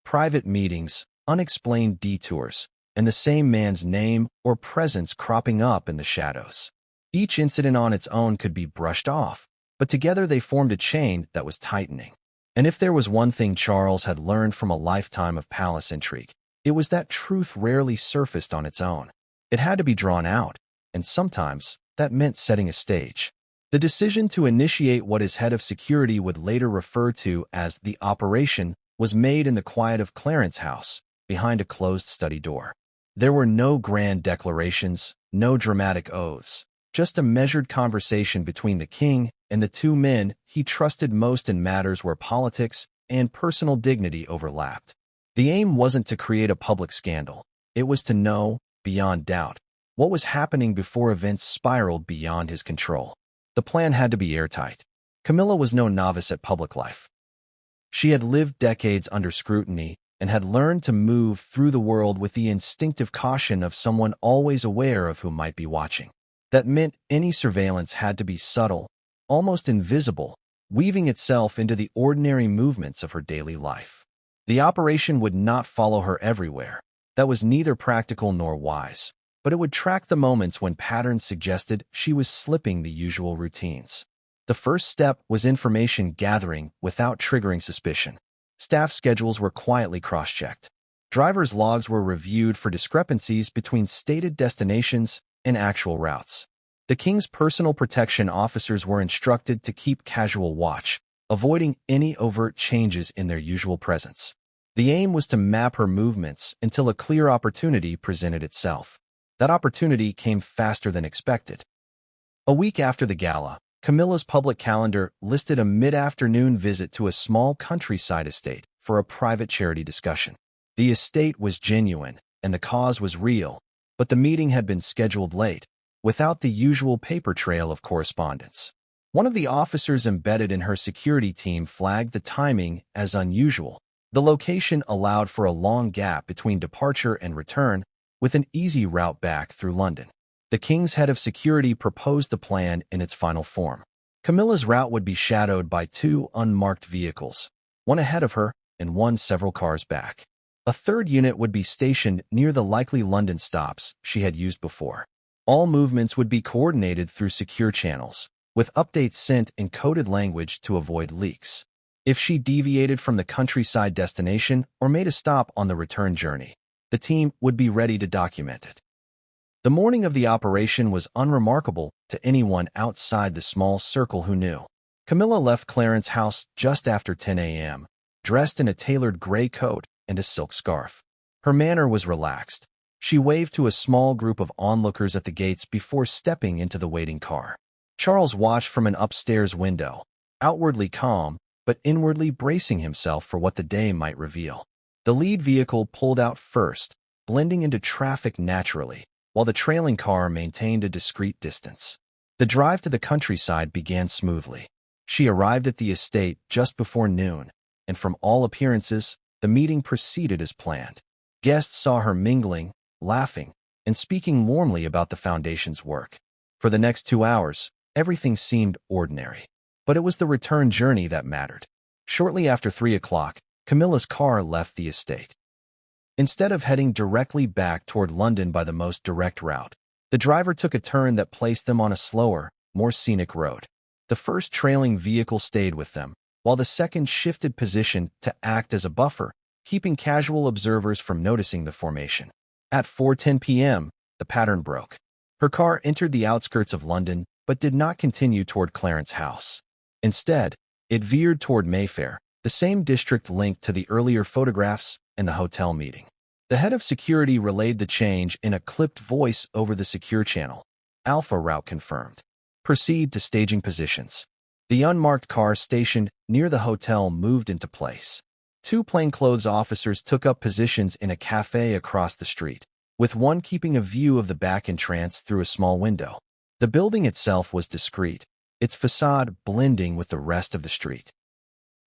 Private meetings, unexplained detours, and the same man's name or presence cropping up in the shadows. Each incident on its own could be brushed off, but together they formed a chain that was tightening. And if there was one thing Charles had learned from a lifetime of palace intrigue, it was that truth rarely surfaced on its own. It had to be drawn out, and sometimes that meant setting a stage. The decision to initiate what his head of security would later refer to as the operation was made in the quiet of Clarence House, behind a closed study door. There were no grand declarations, no dramatic oaths, just a measured conversation between the king and the two men he trusted most in matters where politics and personal dignity overlapped. The aim wasn't to create a public scandal. It was to know, beyond doubt, what was happening before events spiraled beyond his control. The plan had to be airtight. Camilla was no novice at public life. She had lived decades under scrutiny and had learned to move through the world with the instinctive caution of someone always aware of who might be watching. That meant any surveillance had to be subtle, almost invisible, weaving itself into the ordinary movements of her daily life. The operation would not follow her everywhere. That was neither practical nor wise, but it would track the moments when patterns suggested she was slipping the usual routines. The first step was information gathering without triggering suspicion. Staff schedules were quietly cross-checked. Drivers' logs were reviewed for discrepancies between stated destinations and actual routes. The king's personal protection officers were instructed to keep casual watch, avoiding any overt changes in their usual presence. The aim was to map her movements until a clear opportunity presented itself. That opportunity came faster than expected. A week after the gala, Camilla's public calendar listed a mid-afternoon visit to a small countryside estate for a private charity discussion. The estate was genuine, and the cause was real, but the meeting had been scheduled late, without the usual paper trail of correspondence. One of the officers embedded in her security team flagged the timing as unusual. The location allowed for a long gap between departure and return, with an easy route back through London. The king's head of security proposed the plan in its final form. Camilla's route would be shadowed by two unmarked vehicles, one ahead of her and one several cars back. A third unit would be stationed near the likely London stops she had used before. All movements would be coordinated through secure channels, with updates sent in coded language to avoid leaks. If she deviated from the countryside destination or made a stop on the return journey, the team would be ready to document it. The morning of the operation was unremarkable to anyone outside the small circle who knew. Camilla left Clarence House just after 10 a.m., dressed in a tailored gray coat and a silk scarf. Her manner was relaxed. She waved to a small group of onlookers at the gates before stepping into the waiting car. Charles watched from an upstairs window, outwardly calm, but inwardly bracing himself for what the day might reveal. The lead vehicle pulled out first, blending into traffic naturally, while the trailing car maintained a discreet distance. The drive to the countryside began smoothly. She arrived at the estate just before noon, and from all appearances, the meeting proceeded as planned. Guests saw her mingling, laughing, and speaking warmly about the foundation's work. For the next 2 hours, everything seemed ordinary. But it was the return journey that mattered. Shortly after 3 o'clock, Camilla's car left the estate. Instead of heading directly back toward London by the most direct route, the driver took a turn that placed them on a slower, more scenic road. The first trailing vehicle stayed with them, while the second shifted position to act as a buffer, keeping casual observers from noticing the formation. At 4:10 p.m., the pattern broke. Her car entered the outskirts of London, but did not continue toward Clarence House. Instead, it veered toward Mayfair, the same district linked to the earlier photographs and the hotel meeting. The head of security relayed the change in a clipped voice over the secure channel. Alpha route confirmed. Proceed to staging positions. The unmarked car stationed near the hotel moved into place. 2 plainclothes officers took up positions in a cafe across the street, with one keeping a view of the back entrance through a small window. The building itself was discreet, its facade blending with the rest of the street.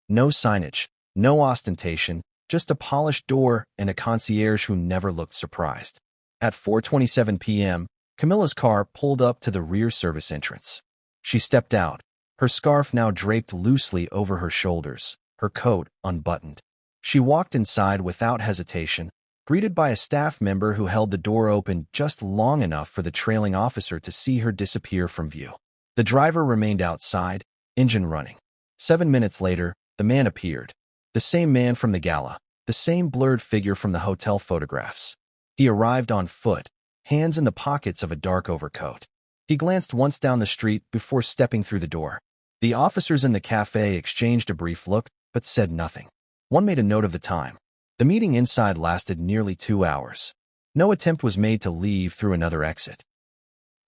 No signage, no ostentation, just a polished door and a concierge who never looked surprised. At 4:27 p.m., Camilla's car pulled up to the rear service entrance. She stepped out, her scarf now draped loosely over her shoulders, her coat unbuttoned. She walked inside without hesitation, greeted by a staff member who held the door open just long enough for the trailing officer to see her disappear from view. The driver remained outside, engine running. 7 minutes later, The man appeared. The same man from the gala, the same blurred figure from the hotel photographs. He arrived on foot, hands in the pockets of a dark overcoat. He glanced once down the street before stepping through the door. The officers in the cafe exchanged a brief look, but said nothing. One made a note of the time. The meeting inside lasted nearly 2 hours. No attempt was made to leave through another exit.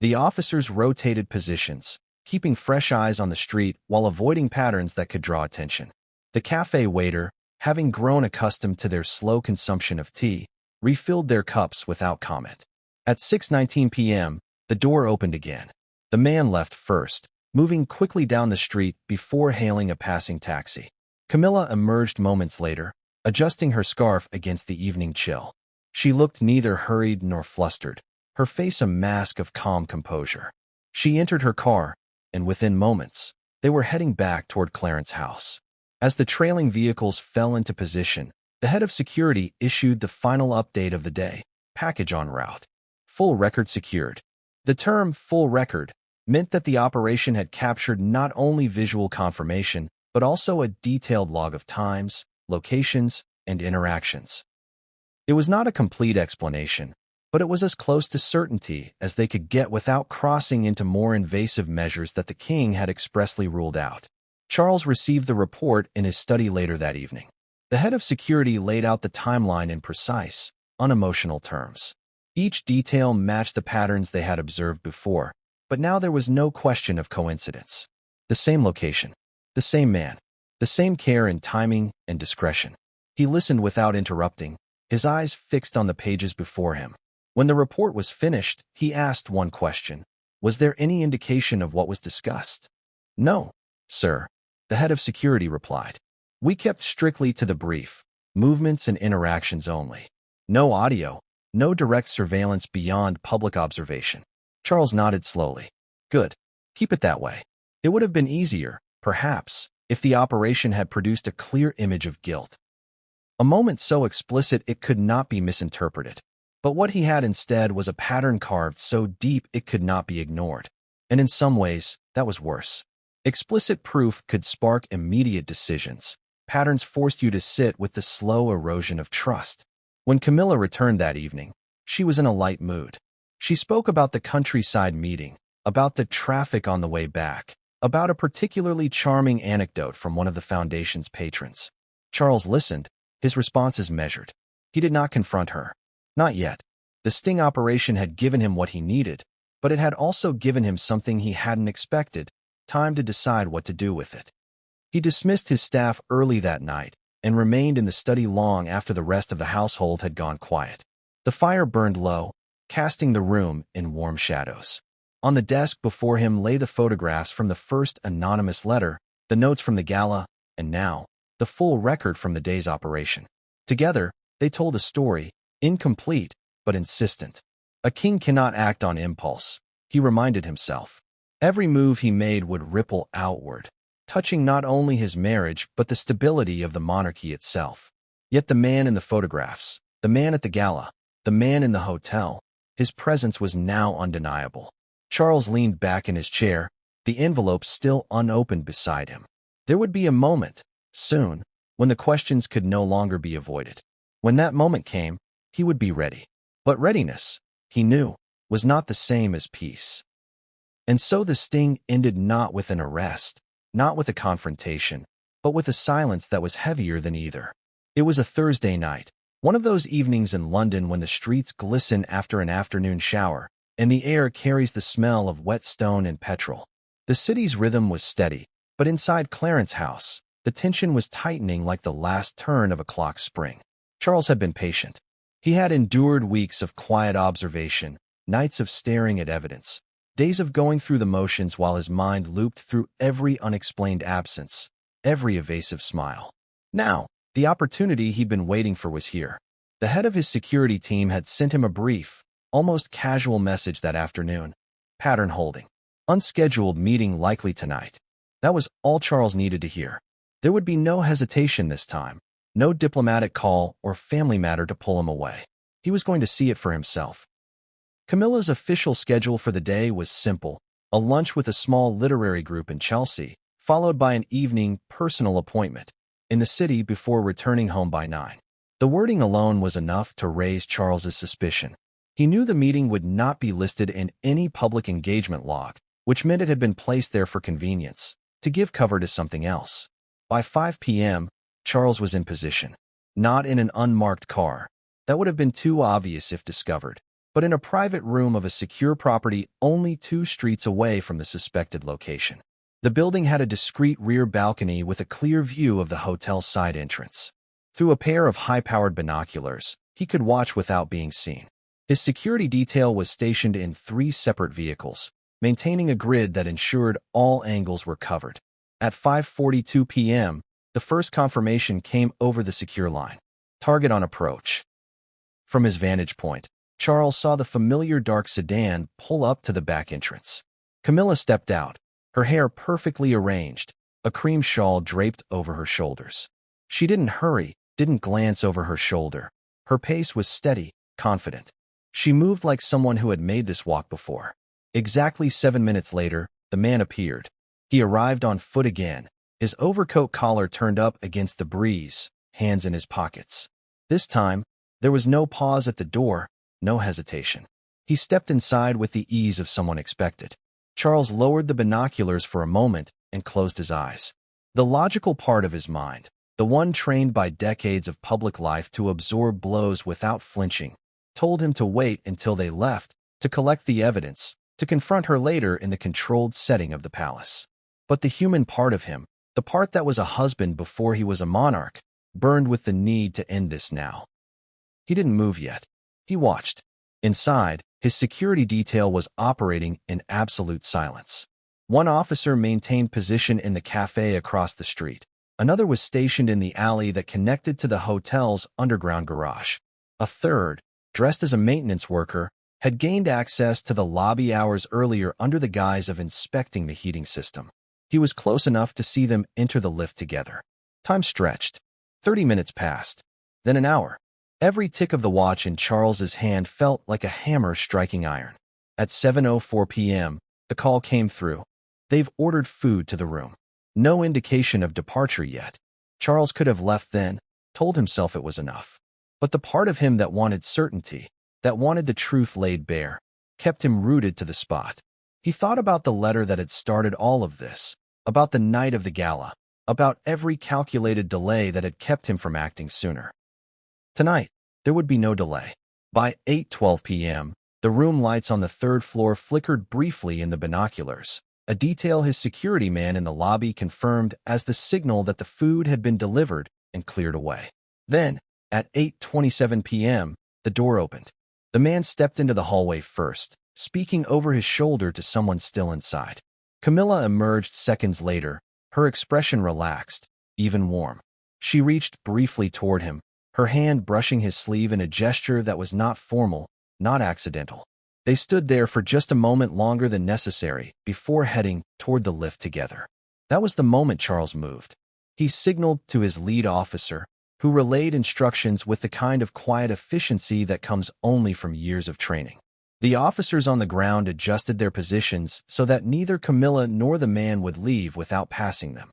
The officers rotated positions, keeping fresh eyes on the street while avoiding patterns that could draw attention. The cafe waiter, having grown accustomed to their slow consumption of tea, refilled their cups without comment. At 6:19 p.m., the door opened again. The man left first, moving quickly down the street before hailing a passing taxi. Camilla emerged moments later, adjusting her scarf against the evening chill. She looked neither hurried nor flustered, her face a mask of calm composure. She entered her car, and within moments, they were heading back toward Clarence's house. As the trailing vehicles fell into position, the head of security issued the final update of the day: package en route. Full record secured. The term full record meant that the operation had captured not only visual confirmation, but also a detailed log of times, locations, and interactions. It was not a complete explanation, but it was as close to certainty as they could get without crossing into more invasive measures that the king had expressly ruled out. Charles received the report in his study later that evening. The head of security laid out the timeline in precise, unemotional terms. Each detail matched the patterns they had observed before, but now there was no question of coincidence. The same location, the same man, the same care in timing and discretion. He listened without interrupting, his eyes fixed on the pages before him. When the report was finished, he asked one question: was there any indication of what was discussed? No, sir, the head of security replied. We kept strictly to the brief, movements and interactions only. No audio, no direct surveillance beyond public observation. Charles nodded slowly. Good. Keep it that way. It would have been easier, perhaps, if the operation had produced a clear image of guilt. A moment so explicit it could not be misinterpreted. But what he had instead was a pattern carved so deep it could not be ignored. And in some ways, that was worse. Explicit proof could spark immediate decisions. Patterns forced you to sit with the slow erosion of trust. When Camilla returned that evening, she was in a light mood. She spoke about the countryside meeting, about the traffic on the way back, about a particularly charming anecdote from one of the foundation's patrons. Charles listened, his responses measured. He did not confront her. Not yet. The sting operation had given him what he needed, but it had also given him something he hadn't expected: time to decide what to do with it. He dismissed his staff early that night and remained in the study long after the rest of the household had gone quiet. The fire burned low, casting the room in warm shadows. On the desk before him lay the photographs from the first anonymous letter, the notes from the gala, and now, the full record from the day's operation. Together, they told a story, incomplete, but insistent. A king cannot act on impulse, he reminded himself. Every move he made would ripple outward, touching not only his marriage but the stability of the monarchy itself. Yet the man in the photographs, the man at the gala, the man in the hotel, his presence was now undeniable. Charles leaned back in his chair, the envelope still unopened beside him. There would be a moment, soon, when the questions could no longer be avoided. When that moment came, he would be ready. But readiness, he knew, was not the same as peace. And so the sting ended not with an arrest, not with a confrontation, but with a silence that was heavier than either. It was a Thursday night, one of those evenings in London when the streets glisten after an afternoon shower, and the air carries the smell of wet stone and petrol. The city's rhythm was steady, but inside Clarence's house, the tension was tightening like the last turn of a clock's spring. Charles had been patient. He had endured weeks of quiet observation, nights of staring at evidence, days of going through the motions while his mind looped through every unexplained absence, every evasive smile. Now, the opportunity he'd been waiting for was here. The head of his security team had sent him a brief, almost casual message that afternoon. Pattern holding. Unscheduled meeting likely tonight. That was all Charles needed to hear. There would be no hesitation this time, no diplomatic call or family matter to pull him away. He was going to see it for himself. Camilla's official schedule for the day was simple: a lunch with a small literary group in Chelsea, followed by an evening personal appointment, in the city before returning home by 9. The wording alone was enough to raise Charles's suspicion. He knew the meeting would not be listed in any public engagement log, which meant it had been placed there for convenience, to give cover to something else. By 5 p.m., Charles was in position. Not in an unmarked car. That would have been too obvious if discovered, but in a private room of a secure property only 2 streets away from the suspected location. The building had a discreet rear balcony with a clear view of the hotel's side entrance. Through a pair of high-powered binoculars, he could watch without being seen. His security detail was stationed in 3 separate vehicles, maintaining a grid that ensured all angles were covered. At 5:42 p.m., the first confirmation came over the secure line. Target on approach. From his vantage point, Charles saw the familiar dark sedan pull up to the back entrance. Camilla stepped out, her hair perfectly arranged, a cream shawl draped over her shoulders. She didn't hurry, didn't glance over her shoulder. Her pace was steady, confident. She moved like someone who had made this walk before. Exactly 7 minutes later, the man appeared. He arrived on foot again, his overcoat collar turned up against the breeze, hands in his pockets. This time, there was no pause at the door, no hesitation. He stepped inside with the ease of someone expected. Charles lowered the binoculars for a moment and closed his eyes. The logical part of his mind, the one trained by decades of public life to absorb blows without flinching, told him to wait until they left, to collect the evidence, to confront her later in the controlled setting of the palace. But the human part of him, the part that was a husband before he was a monarch, burned with the need to end this now. He didn't move yet. He watched. Inside, his security detail was operating in absolute silence. One officer maintained position in the cafe across the street. Another was stationed in the alley that connected to the hotel's underground garage. A third, dressed as a maintenance worker, had gained access to the lobby hours earlier under the guise of inspecting the heating system. He was close enough to see them enter the lift together. Time stretched. 30 minutes passed. Then an hour. Every tick of the watch in Charles's hand felt like a hammer striking iron. At 7:04 p.m., the call came through. They've ordered food to the room. No indication of departure yet. Charles could have left then, told himself it was enough. But the part of him that wanted certainty, that wanted the truth laid bare, kept him rooted to the spot. He thought about the letter that had started all of this, about the night of the gala, about every calculated delay that had kept him from acting sooner. Tonight, there would be no delay. By 8:12 p.m., the room lights on the 3rd floor flickered briefly in the binoculars, a detail his security man in the lobby confirmed as the signal that the food had been delivered and cleared away. Then, at 8:27 p.m., the door opened. The man stepped into the hallway first, speaking over his shoulder to someone still inside. Camilla emerged seconds later, her expression relaxed, even warm. She reached briefly toward him, her hand brushing his sleeve in a gesture that was not formal, not accidental. They stood there for just a moment longer than necessary before heading toward the lift together. That was the moment Charles moved. He signaled to his lead officer, who relayed instructions with the kind of quiet efficiency that comes only from years of training. The officers on the ground adjusted their positions so that neither Camilla nor the man would leave without passing them.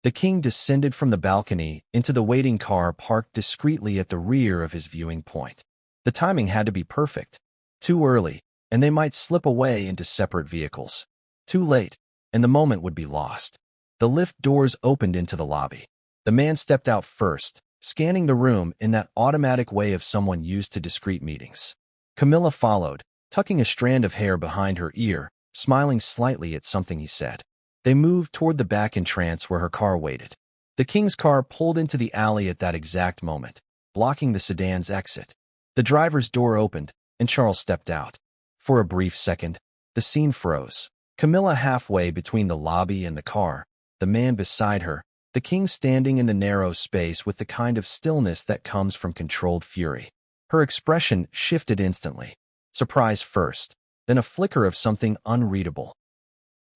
The king descended from the balcony into the waiting car parked discreetly at the rear of his viewing point. The timing had to be perfect. Too early, and they might slip away into separate vehicles. Too late, and the moment would be lost. The lift doors opened into the lobby. The man stepped out first, scanning the room in that automatic way of someone used to discreet meetings. Camilla followed, tucking a strand of hair behind her ear, smiling slightly at something he said. They moved toward the back entrance where her car waited. The king's car pulled into the alley at that exact moment, blocking the sedan's exit. The driver's door opened, and Charles stepped out. For a brief second, the scene froze. Camilla halfway between the lobby and the car, the man beside her, the king standing in the narrow space with the kind of stillness that comes from controlled fury. Her expression shifted instantly. Surprise first, then a flicker of something unreadable.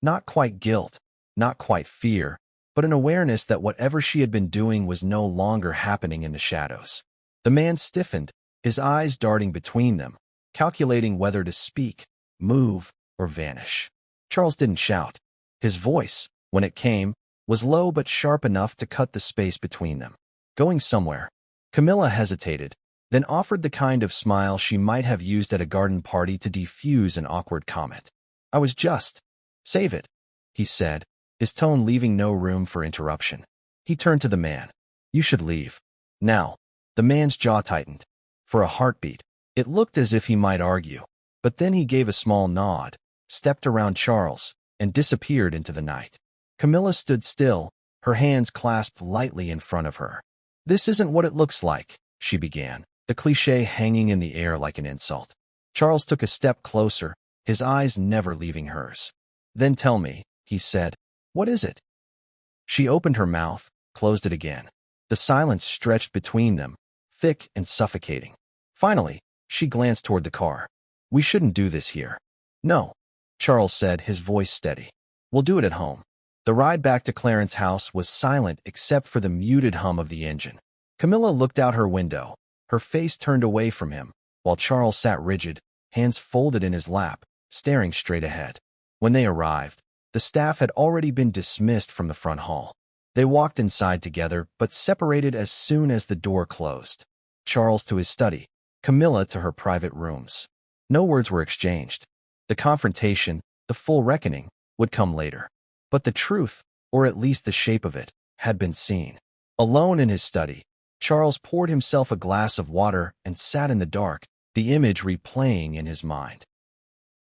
Not quite guilt, not quite fear, but an awareness that whatever she had been doing was no longer happening in the shadows. The man stiffened, his eyes darting between them, calculating whether to speak, move, or vanish. Charles didn't shout. His voice, when it came, was low but sharp enough to cut the space between them. Going somewhere. Camilla hesitated, then offered the kind of smile she might have used at a garden party to defuse an awkward comment. I was just. Save it, he said, his tone leaving no room for interruption. He turned to the man. You should leave. Now. The man's jaw tightened. For a heartbeat, it looked as if he might argue, but then he gave a small nod, stepped around Charles, and disappeared into the night. Camilla stood still, her hands clasped lightly in front of her. This isn't what it looks like, she began, the cliché hanging in the air like an insult. Charles took a step closer, his eyes never leaving hers. Then tell me, he said, what is it? She opened her mouth, closed it again. The silence stretched between them, thick and suffocating. Finally, she glanced toward the car. We shouldn't do this here. No, Charles said, his voice steady. We'll do it at home. The ride back to Clarence's house was silent except for the muted hum of the engine. Camilla looked out her window, her face turned away from him, while Charles sat rigid, hands folded in his lap, staring straight ahead. When they arrived, the staff had already been dismissed from the front hall. They walked inside together, but separated as soon as the door closed. Charles to his study, Camilla to her private rooms. No words were exchanged. The confrontation, the full reckoning, would come later. But the truth, or at least the shape of it, had been seen. Alone in his study, Charles poured himself a glass of water and sat in the dark, the image replaying in his mind.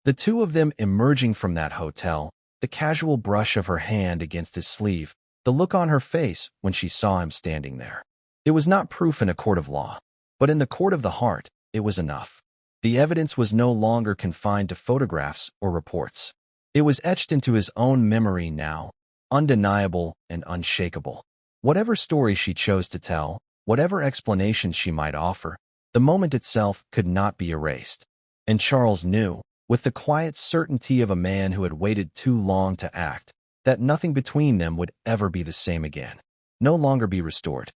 The two of them emerging from that hotel, the casual brush of her hand against his sleeve, the look on her face when she saw him standing there. It was not proof in a court of law, but in the court of the heart, it was enough. The evidence was no longer confined to photographs or reports. It was etched into his own memory now, undeniable and unshakable. Whatever story she chose to tell, whatever explanations she might offer, the moment itself could not be erased. And Charles knew, with the quiet certainty of a man who had waited too long to act, that nothing between them would ever be the same again, no longer be restored.